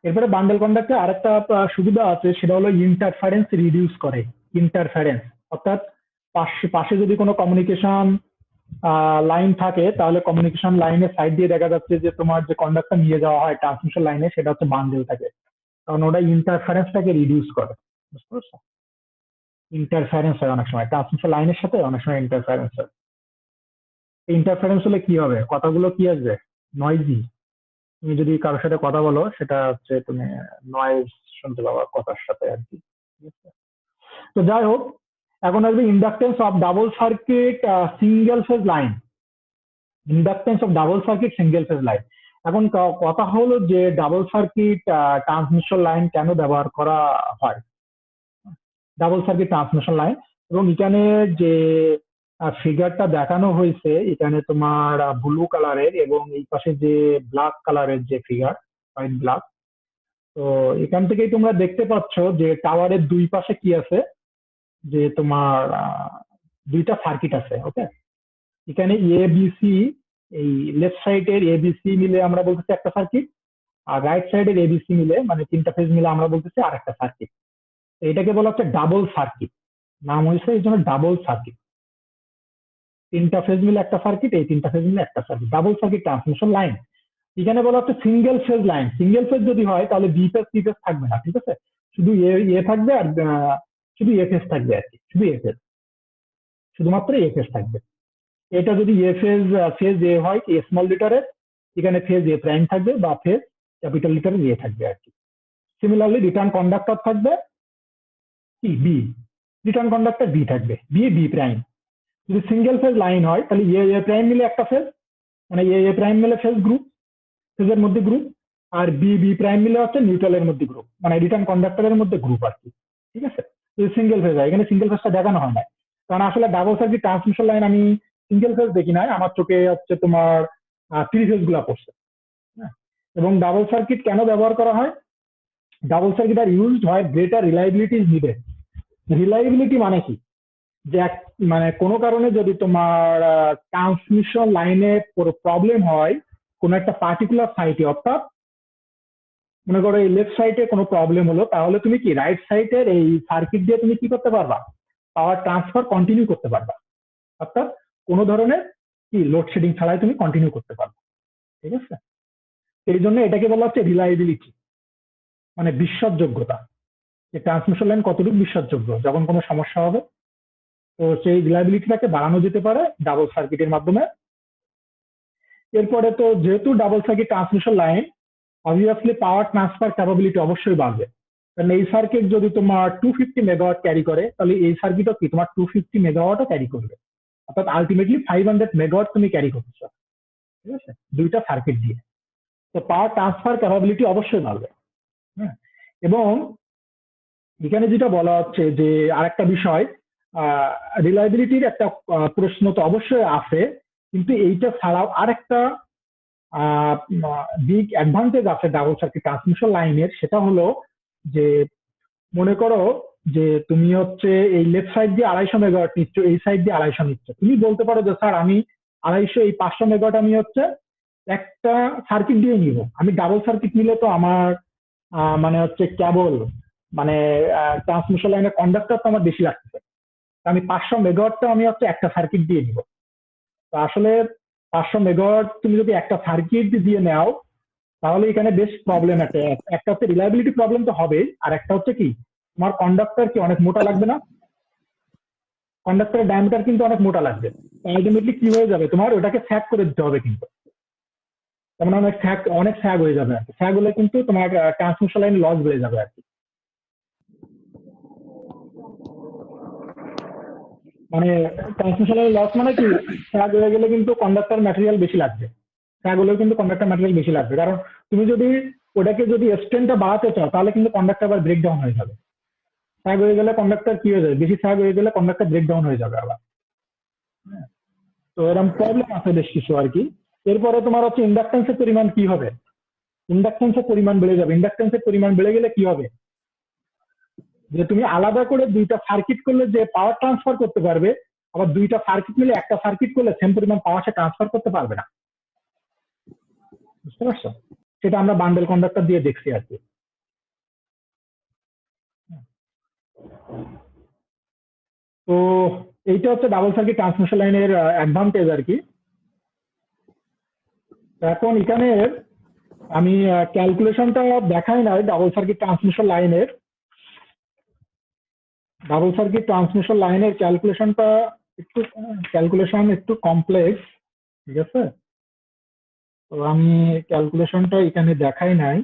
এরপরে বান্ডেল কন্ডাক্টে আরেকটা সুবিধা আছে, সেটা হলো ইন্টারফারেন্স রিডিউস করে। ইন্টারফারেন্স অর্থাৎ পাশে যদি কোনো কমিউনিকেশন লাইন থাকে তাহলে কমিউনিকেশন লাইনের সাইড দিয়ে দেখা যাচ্ছে যে তোমার যে কন্ডাক্টর নিয়ে যাওয়া হয় ট্রান্সমিশন লাইনে সেটা হচ্ছে বান্ডেল থাকে, কারণ ওটা ইন্টারফারেন্সটাকে রিডিউস করে, বুঝতে পারছো। ইন্টারফারেন্স হয় অনেক সময় ট্রান্সমিশন লাইনের সাথে, অনেক সময় ইন্টারফারেন্স হয়। ইন্টারফারেন্স হলে কি হবে, কথাগুলো কি আসবে, নয়েজি। তুমি যদি কারোর সাথে কথা বলো সেটা হচ্ছে তুমি নয়েজ শুনতে পাবা কথার সাথে আর কি, ঠিক আছে? তো যাই হোক, এখন আসবে inductance of double circuit single phase line. Inductance of double circuit single phase line. এখন কথা হলো যে ডাবল সার্কিট ট্রান্সমিশন লাইন কেন ব্যবহার করা হয়, ডাবল সার্কিট ট্রান্সমিশন লাইন। এবং এখানে যে ফিগারটা দেখানো হয়েছে এখানে তোমার ব্লু কালারের এবং এই পাশে যে ব্ল্যাক কালারের যে ফিগার, হোয়াইট ব্ল্যাক, তো এখান থেকেই তোমরা দেখতে পাচ্ছ যে টাওয়ারের দুই পাশে কি আছে, যে তোমার দুইটা সার্কিট আছে। ওকে, এখানে এবিসি, এই লেফট সাইডের এবিসি মিলে আমরা বলতেছি একটা সার্কিট, আর রাইট সাইডের এবিসি মিলে মানে তিনটা ফেজ মিলে আমরা বলতেছি আর একটা সার্কিট। এটাকে বলা হচ্ছে ডাবল সার্কিট, নাম হয়েছে এই জন্য ডাবল সার্কিট। তিনটা ফেজ মিলে একটা সার্কিট, এই তিনটা ফেজ মিলে একটা circuit, double circuit transmission line. এখানে বলা হচ্ছে single phase line. Single phase যদি হয় তাহলে বি ফেজ সি ফেজ থাকবে না, ঠিক আছে, শুধু এ থাকবে আর শুধু এফএস থাকবে আর কি, শুধু এফএস, শুধুমাত্র এফএস থাকবে। এটা যদি ফেজ এ হয় কি স্মল লিটারের, এখানে ফেজ এ প্রাইম থাকবে বা ফেজ ক্যাপিটাল লিটারের এ থাকবে আর কি। সিমিলারলি রিটার্ন কন্ডাক্টর থাকবে কি বি, রিটার্ন কন্ডাক্টর বি থাকবে, বি প্রাইম। যদি সিঙ্গেল ফেজ লাইন হয় তাহলে এ প্রাইম মিলে একটা ফেজ, মানে এ প্রাইম মিলে ফেজ গ্রুপ, ফেজের মধ্যে গ্রুপ, আর বি প্রাইম মিলে হচ্ছে নিউট্রালের মধ্যে গ্রুপ, মানে রিটার্ন কন্ডাক্টরের মধ্যে গ্রুপ আর কি। ঠিক আছে, যদি সিঙ্গেল ফেজ হয়, এখানে সিঙ্গেল ফেজটা দেখানো হয় না, কারণ আসলে ডাবল সার্কিট ট্রান্সমিশন লাইন আমি সিঙ্গেল ফেজ দেখি নাই, আমার চোখে হচ্ছে তোমার 3 ফেজ গুলা পড়ছে। হ্যাঁ, এবং ডাবল সার্কিট কেন ব্যবহার করা হয়? ডাবল সার্কিট আর ইউজড হয় greater reliability is needed. Reliability মানে কি, যে মানে কোনো কারণে যদি তোমার ট্রান্সমিশন লাইনে প্রবলেম হয় কোনো একটা পার্টিকুলার সাইটে, অর্থাৎ মনে করো এই লেফট সাইডে কোনো প্রবলেম হলো, তাহলে তুমি কি রাইট সাইডের এই সার্কিট দিয়ে তুমি কি করতে পারবা, পাওয়ার ট্রান্সফার কন্টিনিউ করতে পারবা, অর্থাৎ কোনো ধরনের কি লোডশেডিং ছাড়াই তুমি কন্টিনিউ করতে পারবে। ঠিক আছে, এই জন্য এটাকে বলা হচ্ছে রিলায়েবিলিটি, মানে বিশ্বাসযোগ্যতা, যে ট্রান্সমিশন লাইন কতটুকু বিশ্বাসযোগ্য যখন কোনো সমস্যা হবে। তো সেই রিলায়েবিলিটিটাকে বাড়ানো যেতে পারে ডাবল সার্কিটের মাধ্যমে। এরপরে তো যেহেতু double circuit transmission line, obviously power transfer capability অবশ্যই বাড়বে, কারণ এই সার্কিট যদি তোমার 250 মেগাওয়াট ক্যারি করে, তাহলে এই সার্কিটও কি তোমার 250 মেগাওয়াটও ক্যারি করবে, অর্থাৎ আলটিমেটলি 500 মেগাওয়াট তুমি ক্যারি করছো। ঠিক আছে, দুইটা সার্কিট দিয়ে, তো পাওয়ার ট্রান্সফার ক্যাপাবিলিটি অবশ্যই বাড়বে। হ্যাঁ, এবং এখানে যেটা বলা হচ্ছে যে আরেকটা বিষয়, রিলায়েবিলিটির একটা প্রশ্ন তো অবশ্যই আছে, কিন্তু এইটা ছাড়াও আরেকটা বিগ অ্যাডভান্টেজ আছে ডাবল সার্কিট ট্রান্সমিশন লাইনের, সেটা হলো যে মনে করো যে তুমি হচ্ছে এই লেফট সাইড দিয়ে 250 মেগাওয়াট নিচ্ছ, এই সাইড দিয়ে 250 নিচ্ছ, তুমি বলতে পারো যে স্যার আমি 250 এই 500 মেগাওয়াট আমি হচ্ছে একটা সার্কিট দিয়ে নিব, আমি ডাবল সার্কিট নিলে তো আমার মানে হচ্ছে কেবল মানে ট্রান্সমিশন লাইনের কন্ডাক্টর তো আমার বেশি লাগতেছে, আমি 500 মেগাওয়াটটা আমি হচ্ছে একটা সার্কিট দিয়ে নিব। তো আসলে 500 মেগাওয়াট তুমি যদি একটা সার্কিট দিয়ে নাও, তাহলে এখানে বেশ প্রবলেম আছে, একটা হচ্ছে রিলায়েবিলিটি প্রবলেম তো হবেই, আর একটা হচ্ছে কি তোমার কন্ডাক্টর কি অনেক মোটা লাগবে না, কন্ডাক্টরের ডায়ামিটার কিন্তু অনেক মোটা লাগবে, আলটিমেটলি কি হয়ে যাবে তোমার ওটাকে স্যাগ করে দিতে হবে, কিন্তু তার মানে অনেক স্যাগ হয়ে যাবে আর কি, স্যাগ হলে কিন্তু তোমার ট্রান্সমিশন লাইন লস বেড়ে যাবে আর কি। মানে ট্রান্সমিশন লাইন লস মানে কি, স্যাগ হয়ে গেলে কিন্তু কন্ডাক্টর ম্যাটেরিয়াল বেশি লাগবে, স্যাগ হলেও কিন্তু কন্ডাক্টর ম্যাটেরিয়াল বেশি লাগবে, কারণ তুমি যদি ওটাকে যদি এক্সটেন্ডটা বাড়াতে চাও তাহলে কিন্তু কন্ডাক্টর আবার ব্রেকডাউন হয়ে যাবে, স্যাগ হয়ে গেলে কন্ডাক্টর কি হয়ে যাবে, বেশি স্যাগ হয়ে গেলে কন্ডাক্টর ব্রেকডাউন হয়ে যাবে আবার। হ্যাঁ, তো এরকম প্রবলেম আছে বেশ কিছু আর কি। এরপরে তোমার হচ্ছে ইন্ডাকটেন্সের পরিমাণ কি হবে, ইন্ডাকটেন্সের পরিমাণ বেড়ে যাবে, ইন্ডাকটেন্সের পরিমাণ বেড়ে গেলে কি হবে, যে তুমি আলাদা করে দুইটা সার্কিট করলে যে পাওয়ার ট্রান্সফার করতে পারবে, আবার দুইটা সার্কিট মিলে একটা সার্কিট করলে সেম পরিমাণ পাওয়ার সে ট্রান্সফার করতে পারবে না। বুঝতে পারছো, সেটা আমরা বান্ডেল কন্ডাক্টর দিয়ে দেখছি আর কি। তো এইটা হচ্ছে ডাবল সার্কিট ট্রান্সমিশন লাইনের অ্যাডভান্টেজ আর কি। এখন এখানে আমি ক্যালকুলেশনটা দেখাই নাই ডাবল সার্কিট ট্রান্সমিশন লাইনের, ডাবল সার্কিট ট্রান্সমিশন লাইনের ক্যালকুলেশন একটু কমপ্লেক্স। ঠিক আছে, তো আমি ক্যালকুলেশনটা এখানে দেখাই নাই,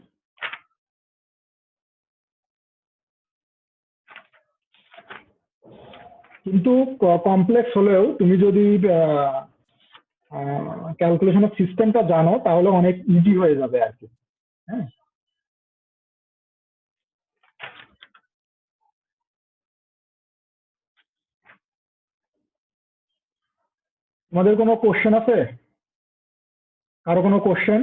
কিন্তু কমপ্লেক্স হলেও তুমি যদি ক্যালকুলেশনের সিস্টেমটা জানো তাহলে অনেক ইজি হয়ে যাবে আর কি। হ্যাঁ, তোমাদের কোনো কোশ্চেন আছে, কারো কোনো কোশ্চেন?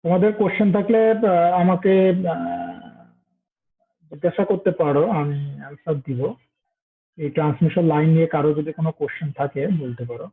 তোমাদের কোশ্চেন থাকলে আমাকে জিজ্ঞাসা করতে পারো, আমি অ্যান্সার দিব। এই ট্রান্সমিশন লাইন নিয়ে কারো যদি কোনো কোশ্চেন থাকে বলতে পারো।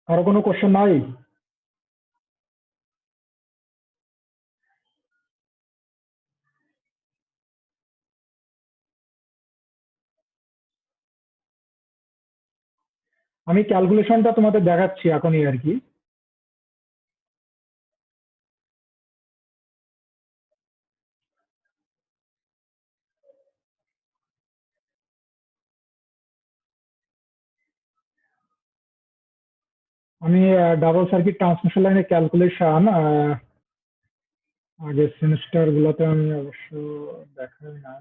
কারো কোনো কোশ্চেন নাই? আমি ক্যালকুলেশনটা তোমাদের দেখাচ্ছি এখনই আর কি। আমি ডাবল সার্কিট ট্রান্সমিশন লাইনের ক্যালকুলেশন আগের সেমিস্টার গুলোতে আমি অবশ্য দেখাই না।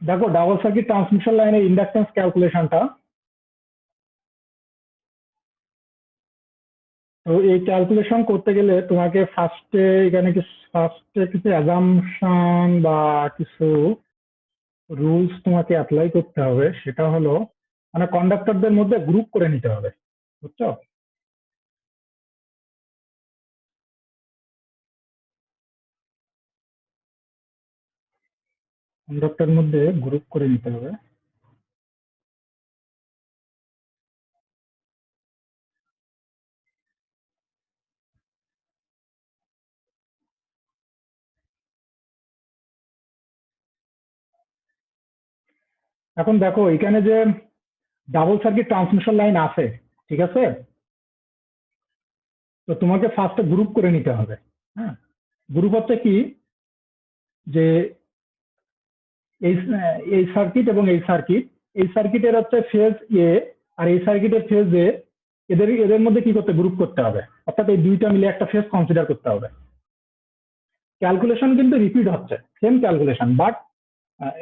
দেখো ডাবল সার্কিট ট্রান্সমিশন লাইনের ইন্ডাকটেন্স ক্যালকুলেশনটা, তো এই ক্যালকুলেশন করতে গেলে তোমাকে ফার্স্টে কিছু অ্যাজাম্পশন বা কিছু রুলস তোমাকে অ্যাপ্লাই করতে হবে। সেটা হলো মানে কন্ডাক্টরদের মধ্যে গ্রুপ করে নিতে হবে, বুঝছো? কন্ডাক্টরের মধ্যে গ্রুপ করে নিতে হবে। এখন দেখো এখানে যে ডাবল সার্কিট ট্রান্সমিশন লাইন আছে, ঠিক আছে? তো তোমাকে ফার্স্টে গ্রুপ করে নিতে হবে। হ্যাঁ, গ্রুপ হচ্ছে কি যে এই এই সার্কিট এবং এই সার্কিটের হচ্ছে ফেজ এ আর এই সার্কিটের ফেজ এ, এদের মধ্যে কি করতে গ্রুপ করতে হবে, অর্থাৎ এই দুইটা মিলে একটা ফেজ কনসিডার করতে হবে। ক্যালকুলেশন কিন্তু রিপিট হচ্ছে, সেম ক্যালকুলেশন, বাট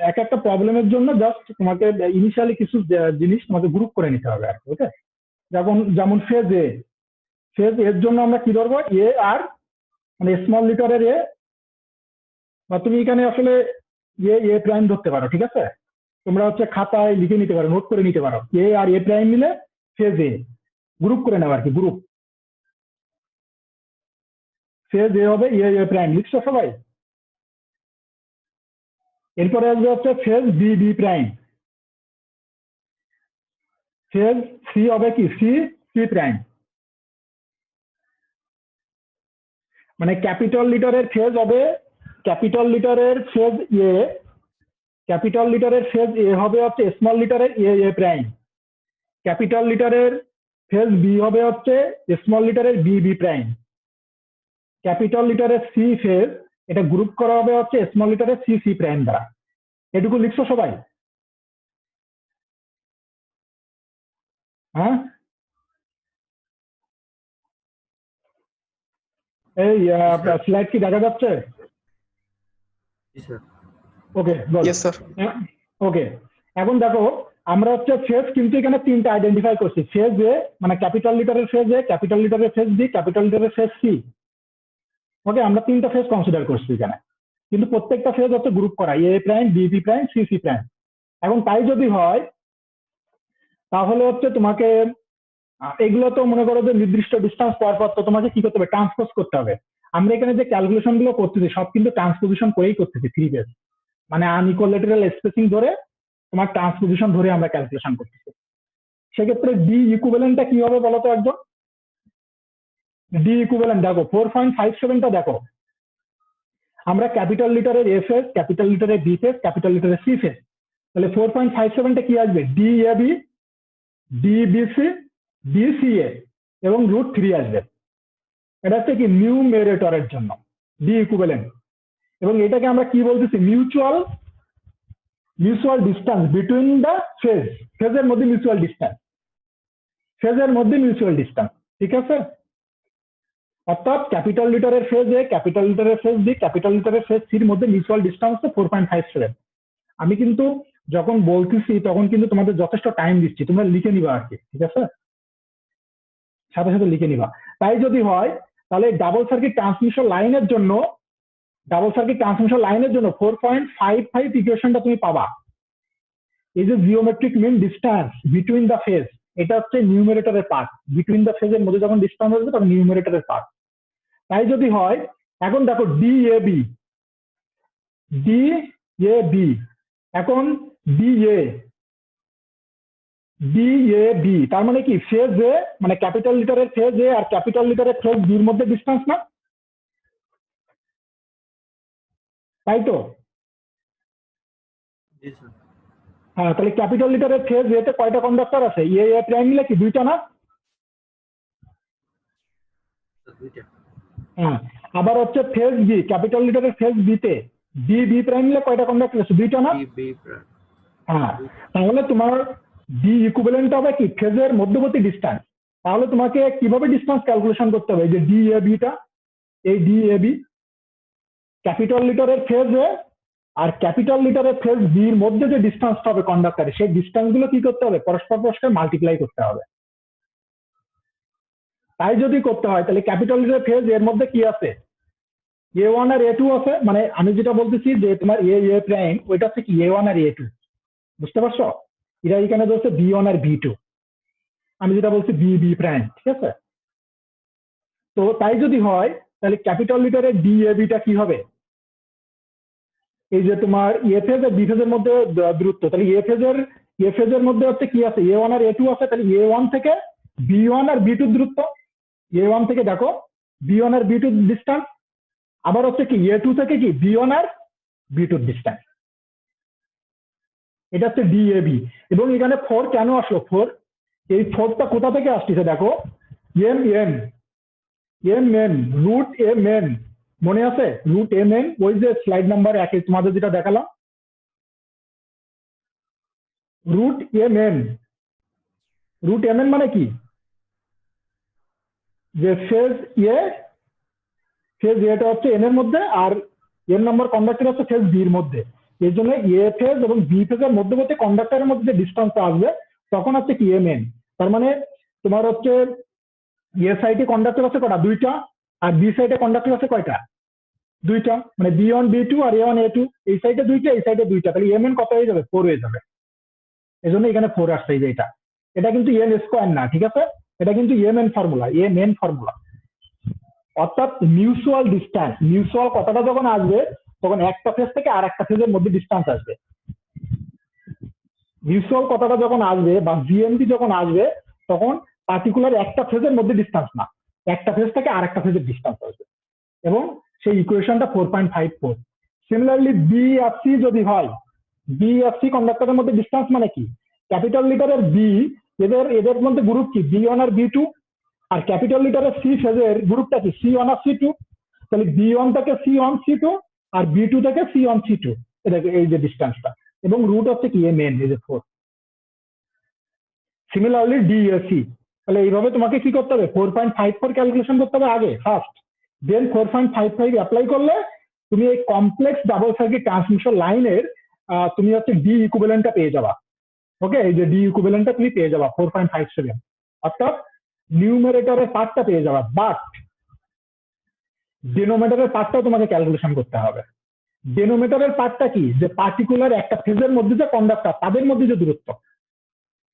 এক একটা প্রবলেমের জন্য জাস্ট তোমাকে ইনিশিয়ালি কিছু জিনিস তোমাকে গ্রুপ করে নিতে হবে আর কি। ওকে, যেমন ফেজ এর জন্য আমরা কি ধরবো, এ আর মানে স্মল লিটারের এ, বা তুমি এখানে আসলে এ প্রাইম ধরতে পারো, ঠিক আছে? তোমরা হচ্ছে খাতায় লিখে নিতে পারো, নোট করে নিতে পারো, এ আর এ প্রাইম মিলে ফেজ এ, গ্রুপ করে নেওয়া আর কি। গ্রুপ ফেজ এ হবে এ প্রাইম, লিখছো সবাই? এরপরে আসবে হচ্ছে phase B prime, phase C হবে কি সি প্রাইম। মানে ক্যাপিটাল লিটারের ফেজ হবে, ক্যাপিটাল লিটারের ফেজ এ, ক্যাপিটাল লিটারের ফেজ এ হবে হচ্ছে স্মল লিটারের এ প্রাইম, ক্যাপিটাল লিটারের ফেজ বি হবে হচ্ছে স্মল লিটারের বি প্রাইম, ক্যাপিটাল লিটারের সি ফেজ এটা গ্রুপ করা হবে হচ্ছে স্মল লিটারের সি প্রাইম দ্বারা। এটুকু লিখছো সবাই? হ্যাঁ, এই স্লাইড কি দেখা যাচ্ছে? জি স্যার। ওকে, Yes, sir. ওকে। এখন দেখো আমরা হচ্ছে ফেজ কিন্তু এখানে তিনটা আইডেন্টিফাই করছি, ফেজ এ মানে ক্যাপিটাল লিটারের ফেজ এ, ক্যাপিটাল লিটারের ফেজ বি, ক্যাপিটাল লিটারের ফেজ সি। ওকে, আমরা তিনটা ফেজ কনসিডার করছি এখানে, কিন্তু প্রত্যেকটা ফেজ হচ্ছে গ্রুপ করা, A prime B prime C prime. এখন তাই যদি হয় তাহলে হচ্ছে তোমাকে এগুলো তো মনে করো যে নির্দিষ্ট ডিস্টেন্স পাওয়ার পর তো তোমাকে কি করতে হবে, ট্রান্সপোজ করতে হবে। আমরা এখানে যে ক্যালকুলেশন গুলো করতেছি সব কিন্তু ট্রান্সপোজিশন করেই করতেছি, থ্রি ফেজ মানে আনইকুয়াল স্পেসিং ধরে তোমার ট্রান্সপোজিশন ধরে আমরা ক্যালকুলেশন করতেছি। সেক্ষেত্রে বি ইকুইভ্যালেন্টটা কি হবে বলো তো একদম? ডি ইকুইভ্যালেন্ট দেখো 4.57টা দেখো, আমরা ক্যাপিটাল লিটারের এ ফেজ, ক্যাপিটাল লিটারের বি ফেজ, ক্যাপিটাল লিটারের সি ফেজ, তাহলে 4.57টা কি আসবে? D A B, D B C, D C A এবং √3 আসবে। এটা হচ্ছে কি নিউমেরেটরের জন্য ডি ইকুইভ্যালেন্ট। এবং এটাকে আমরা কি বলতেছি? Mutual distance between the phase, ফেজের মধ্যে মিউচুয়াল ডিস্টেন্স, ফেজের মধ্যে মিউচুয়াল ডিস্টেন্স, ঠিক আছে? অর্থাৎ ক্যাপিটাল লিটারের ফেজ এ, ক্যাপিটাল লিটারের ফেজ বি, ক্যাপিটাল লিটারের ফেজ সির মধ্যে মিউচুয়াল ডিস্টেন্স 4.57। আমি কিন্তু যখন বলতেছি তখন কিন্তু তোমাদের যথেষ্ট টাইম দিচ্ছি, তোমরা লিখে নিবা আর কি, ঠিক আছে? সাথে সাথে লিখে নিবা। তাই যদি হয় তাহলে ডাবল সার্কিট ট্রান্সমিশন লাইনের জন্য 4.55 ইকুয়েশনটা তুমি পাবা। এই যে geometric mean distance between the phase, এটা হচ্ছে নিউমেরেটরের পার্ট। বিটুইন দ্য ফেজের মধ্যে যখন ডিস্টেন্স আসবে তখন নিউমেরেটরের পার্ট। তাই যদি হয়, এখন দেখো ডি এ বি, এখন ডি এ বি, তার মানে কি ফেজ এ, মানে ক্যাপিটাল লিটারের ফেজ এ আর ক্যাপিটাল লিটারের ফেজ বির মধ্যে ডিস্টেন্স না? তাই তো? জি স্যার। হ্যাঁ, তাহলে ক্যাপিটাল লিটারের ফেজ এতে কয়টা কন্ডাক্টর আছে? এ প্রাইম মিলে কি 2টা না? দুইটা। হ্যাঁ, আবার হচ্ছে ফেজ বি, ক্যাপিটাল লিটারের ফেজ বিতে বি প্রাইম মিলে কয়টা কন্ডাক্টর আছে? 2টা না? হ্যাঁ, তাহলে তোমার ডি ইকুইভ্যালেন্ট হবে কি ফেজের মধ্যবর্তী ডিস্টেন্স। তাহলে তোমাকে কিভাবে ডিস্টেন্স ক্যালকুলেশন করতে হবে? এই যে ডি এ বিটা, এই ডি এ বি ক্যাপিটাল লিটারের ফেজ এ আর ক্যাপিটাল লিটারের ফেজ বির মধ্যে যে ডিস্টেন্সটা হবে কন্ডাক্টরে, সেই ডিস্টেন্স গুলো কি করতে হবে? পরস্পর মাল্টিপ্লাই করতে হবে। তাই যদি করতে হয় তাহলে ক্যাপিটাল লিটারের ফেজ এর মধ্যে কি আছে? A1 আর A2 আছে। মানে আমি যেটা বলতেছি যে তোমার এ প্রাইম, ওইটা হচ্ছে কি A1 আর A2, বুঝতে পারছো? এরা এখানে বলছে B1 আর B2, আমি যেটা বলছি বি প্রাইম, ঠিক আছে? তো তাই যদি হয় তাহলে ক্যাপিটাল লিটারের ডি এ বিটা কি হবে? এই যে তোমার এ ফেজ আর বি ফেজের মধ্যে দূরত্ব, তাহলে এ ফেজের মধ্যে হচ্ছে কি আছে? A1 আর A2 আছে। তাহলে A1 থেকে B1 আর B2 দূরত্ব, A1 থেকে দেখো B1 আর B2 ডিস্টেন্স, আবার হচ্ছে কি A2 থেকে কি B1 আর B2 ডিস্টেন্স। এটা হচ্ছে ডিএবি। এবং এখানে 4 কেন আসলো? 4, এই 4টা কোথা থেকে আসছে দেখো, M N root M N, মনে আছে? √m n, ওই যে স্লাইড নাম্বার 1 তোমাদের যেটা দেখালাম, √m n মানে কি? যে ফেজ এটা হচ্ছে এন এর মধ্যে আর এন নাম্বার কন্ডাক্টর হচ্ছে ফেজ বি এর মধ্যে। এই জন্য এ ফেজ এবং বি ফেজের মধ্যবর্তী কন্ডাক্টরের মধ্যে যে ডিস্টেন্স আসবে তখন হচ্ছে কি এম এন। তার মানে তোমার হচ্ছে এ সাইডে কন্ডাক্টর আছে কটা? 2টা। আর বি সাইডে কন্ডাক্টর আছে কয়টা? 2টা। মানে B1 B2 আর A1 A2, এই সাইডে 2টা, এই সাইডে 2টা, তাহলে এম এন কত হয়ে যাবে? 4 হয়ে যাবে। এই জন্য এখানে 4 আসছে। এই যে এটা কিন্তু এন স্কোয়ার না, ঠিক আছে? এটা কিন্তু এম এন ফর্মুলা। অর্থাৎ মিউচুয়াল ডিস্টেন্স, মিউচুয়াল কথাটা যখন আসবে তখন একটা ফেজ থেকে আর একটা ফেজের মধ্যে ডিস্টেন্স আসবে। মিউচুয়াল কথাটা যখন আসবে বা জিএমটি যখন আসবে তখন পার্টিকুলার একটা ফেজের মধ্যে ডিস্টেন্স না, একটা ফেজ থেকে আর একটা ফেজের ডিস্টেন্স আসবে। এবং সেই ইকুয়েশনটা 4.54। সিমিলারলি বি আর সি যদি হয়, বি আর সি কন্ডাক্টরের মধ্যে ডিস্টেন্স মানে কি? ক্যাপিটাল লিটারের বি, এদের মধ্যে গ্রুপ কি? B1 আর B2। আর ক্যাপিটাল লিটারের সি ফেজের গ্রুপটা কি? C1 আর C2। তাহলে B1 থেকে C1 C2 আর B2 থেকে C1 C2, এটা এই যে ডিস্টেন্সটা, এবং রুট হচ্ছে কি এম এন, এই যে 4। সিমিলারলি ডিএসি, তাহলে এইভাবে তোমাকে কি করতে হবে? 4.54 ক্যালকুলেশন করতে হবে আগে ফার্স্ট, দেন 4.55 অ্যাপ্লাই করলে তুমি এই কমপ্লেক্স ডাবল সার্কিট ট্রান্সমিশন লাইনের তুমি হচ্ছে ডি ইকুইভ্যালেন্টটা পেয়ে যাবা। ওকে, এই যে ডি ইকুইভ্যালেন্টটা তুমি পেয়ে যাবা 4.57, অর্থাৎ নিউমারেটরের পার্টটা পেয়ে যাবা, বাট ডিনোমিনেটরের পার্টটাও তোমাকে ক্যালকুলেশন করতে হবে। ডিনোমিনেটরের পার্টটা কি? যে পার্টিকুলার একটা ফেজের মধ্যে যে কন্ডাক্টর তাদের মধ্যে যে দূরত্ব,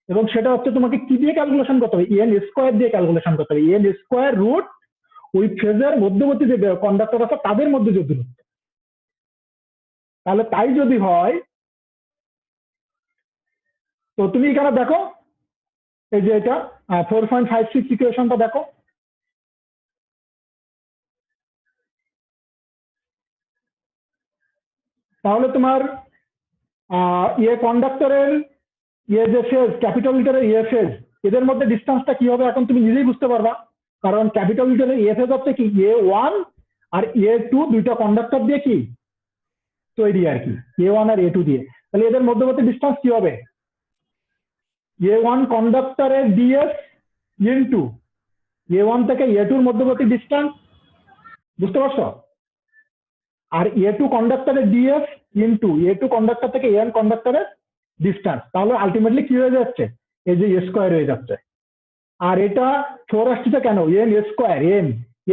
এবং সেটা হচ্ছে তোমাকে কি দিয়ে ক্যালকুলেশন করতে হবে? এন স্কোয়ার দিয়ে ক্যালকুলেশন করতে হবে। এন স্কোয়ার রুট ওই ফেজের মধ্যবর্তী যে কন্ডাক্টর আছে তাদের মধ্যে যে দূরত্ব। তাহলে তাই যদি হয় তো তুমি এখানে দেখো, এই যে এটা 4.56 ইকুয়েশনটা দেখো, তাহলে তোমার ইয়ে কন্ডাক্টরের ইয়ে যে ফেজ, ক্যাপিটাল লিটারের ইয়ে ফেজ, এদের মধ্যে ডিস্টেন্সটা কি হবে এখন তুমি নিজেই বুঝতে পারবা। কারণ ক্যাপিটাল লিটারের ইয়ে ফেজ হচ্ছে কি A1 আর A2 দুইটা কন্ডাক্টর দিয়ে কি তৈরি আর কি, A1 আর A2 দিয়ে। তাহলে এদের মধ্যবর্তী ডিস্টেন্স কি হবে? A1 কন্ডাক্টরের ডিএস ইনটু A1 থেকে A2 এর মধ্যবর্তী ডিস্টেন্স, বুঝতে পারছো? আর A2 কন্ডাক্টরের ডিএস ইনটু A2 কন্ডাক্টর থেকে AN কন্ডাক্টরের ডিস্টেন্স। তাহলে আলটিমেটলি কি হয়ে যাচ্ছে? এই যে স্কোয়ার হয়ে যাচ্ছে। আর এটা 4 আসছে কেন? N square.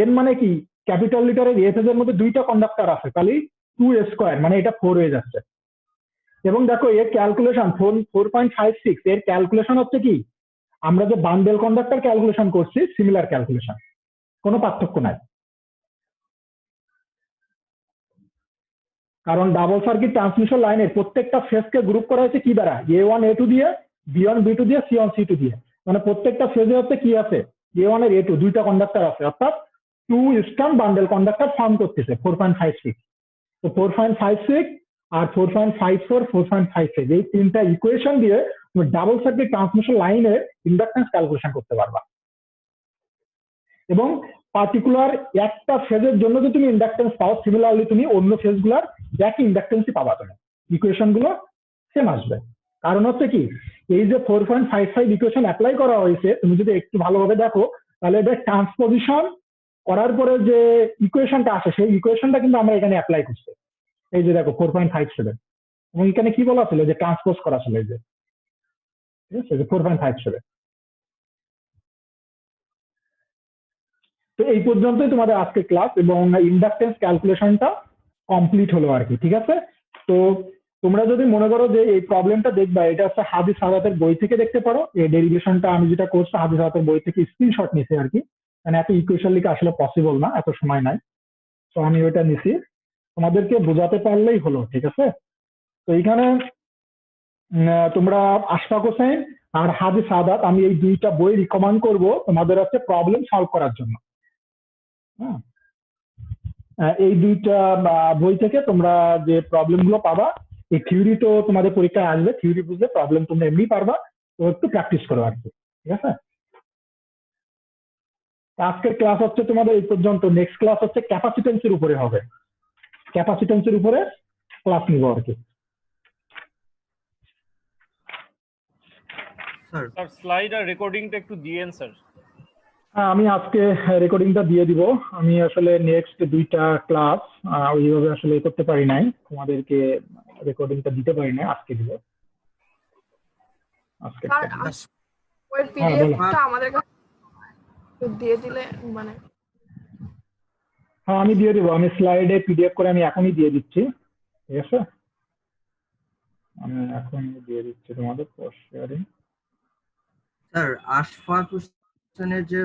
এন মানে কি, ক্যাপিটাল লিটারের এ ফেজের মধ্যে দুইটা কন্ডাক্টর আছে, তাহলে 2 স্কোয়ার মানে এটা 4 হয়ে যাচ্ছে। এবং দেখো এর ক্যালকুলেশন 4.56, এর ক্যালকুলেশন হচ্ছে কি আমরা যে বান্ডেল কন্ডাক্টর ক্যালকুলেশন করছি সিমিলার ক্যালকুলেশন, কোনো পার্থক্য নাই। কারণ ডাবল সার্কিট ট্রান্সমিশন লাইনের প্রত্যেকটা ফেজকে গ্রুপ করা হয়েছে কি দ্বারা? A1 A2 দিয়ে, B1 B2 দিয়ে, C1 C2 দিয়ে। মানে প্রত্যেকটা ফেজে হচ্ছে কি আছে, A1 আর A2 দুইটা কন্ডাক্টর আছে, অর্থাৎ 2 স্ট্র্যান্ড বান্ডেল কন্ডাক্টর ফর্ম করতেছে 4.56। তো 4.56 আর 4.54 4.56 এই তিনটা ইকুয়েশন দিয়ে তুমি ডাবল সার্কিট ট্রান্সমিশন লাইনের ইন্ডাকটেন্স ক্যালকুলেশন করতে পারবা। এবং পার্টিকুলার একটা ফেজের জন্য যদি তুমি ইন্ডাকটেন্স পাও, সিমিলারলি তুমি অন্য ফেজগুলোর একই ইন্ডাকটেন্সই পাবা, তুমি ইকুয়েশন গুলো সেম আসবে। কারণ হচ্ছে কি, এই যে 4.55 ইকুয়েশন অ্যাপ্লাই করা হয়েছে, তুমি যদি একটু ভালোভাবে দেখো তাহলে এটা ট্রান্সপোজিশন করার পরে যে ইকুয়েশনটা আসে সেই ইকুয়েশনটা কিন্তু আমরা এখানে অ্যাপ্লাই করছি। এই যে দেখো 4.57, এবং এখানে কি বলা ছিল যে ট্রান্সপোজ করা ছিল, এই যে ঠিক আছে 4.57। তো এই পর্যন্তই তোমাদের আজকে ক্লাস, এবং ইন্ডাকটেন্স ক্যালকুলেশনটা কমপ্লিট হলো আর কি। ঠিক আছে, তো তোমরা যদি মনে করো যে এই প্রবলেমটা দেখবা, এটা হচ্ছে হাদিস সাদাতের বই থেকে দেখতে পারো। এই ডেরিভেশনটা আমি যেটা করছি হাদিস সাদাতের বই থেকে স্ক্রিনশট নিছি আর কি, মানে এত ইকুয়েশন লিখে আসলে পসিবল না, এত সময় নাই। তো আমি ওইটা নিছি, তোমাদেরকে বোঝাতে পারলেই হলো। ঠিক আছে, তো এখানে তোমরা আশফাক হোসেন আর হাদিস সাদাত, আমি এই দুইটা বই রিকমেন্ড করব তোমাদের হচ্ছে প্রবলেম সলভ করার জন্য। এই দুইটা বই থেকে তোমরা যে প্রবলেম গুলো পাবা, এই থিওরি তো তোমাদের পরীক্ষায় আসবে, থিওরি বুঝলে প্রবলেম তোমরা এমনি পারবা, তো একটু প্র্যাকটিস করো আর কি। ঠিক আছে, আজকের ক্লাস হচ্ছে তোমাদের এই পর্যন্ত। নেক্সট ক্লাস হচ্ছে ক্যাপাসিটেন্সের উপরে হবে, ক্যাপাসিটেন্সের উপরে ক্লাস নিব আর কি। স্যার স্যার স্লাইড আর রেকর্ডিংটা একটু দিয়েন স্যার। হ্যাঁ, আমি আজকে রেকর্ডিংটা দিয়ে দিব। আমি আসলে নেক্সট দুইটা ক্লাস ওইভাবে আসলে করতে পারি নাই, তোমাদেরকে রেকর্ডিংটা দিতে পারি নাই, আজকে দিব। আজকে স্যার ওই পিডিএফটা আমাদের কাছে দিয়ে দিলে মানে। হ্যাঁ, আমি দিয়ে দিব, আমি স্লাইডে পিডিএফ করে আমি এখনই দিয়ে দিচ্ছি। ঠিক আছে, আমি এখন দিয়ে দিচ্ছি তোমাদের পোস্ট শেয়ারিং। স্যার আশফাক হোসেনের যে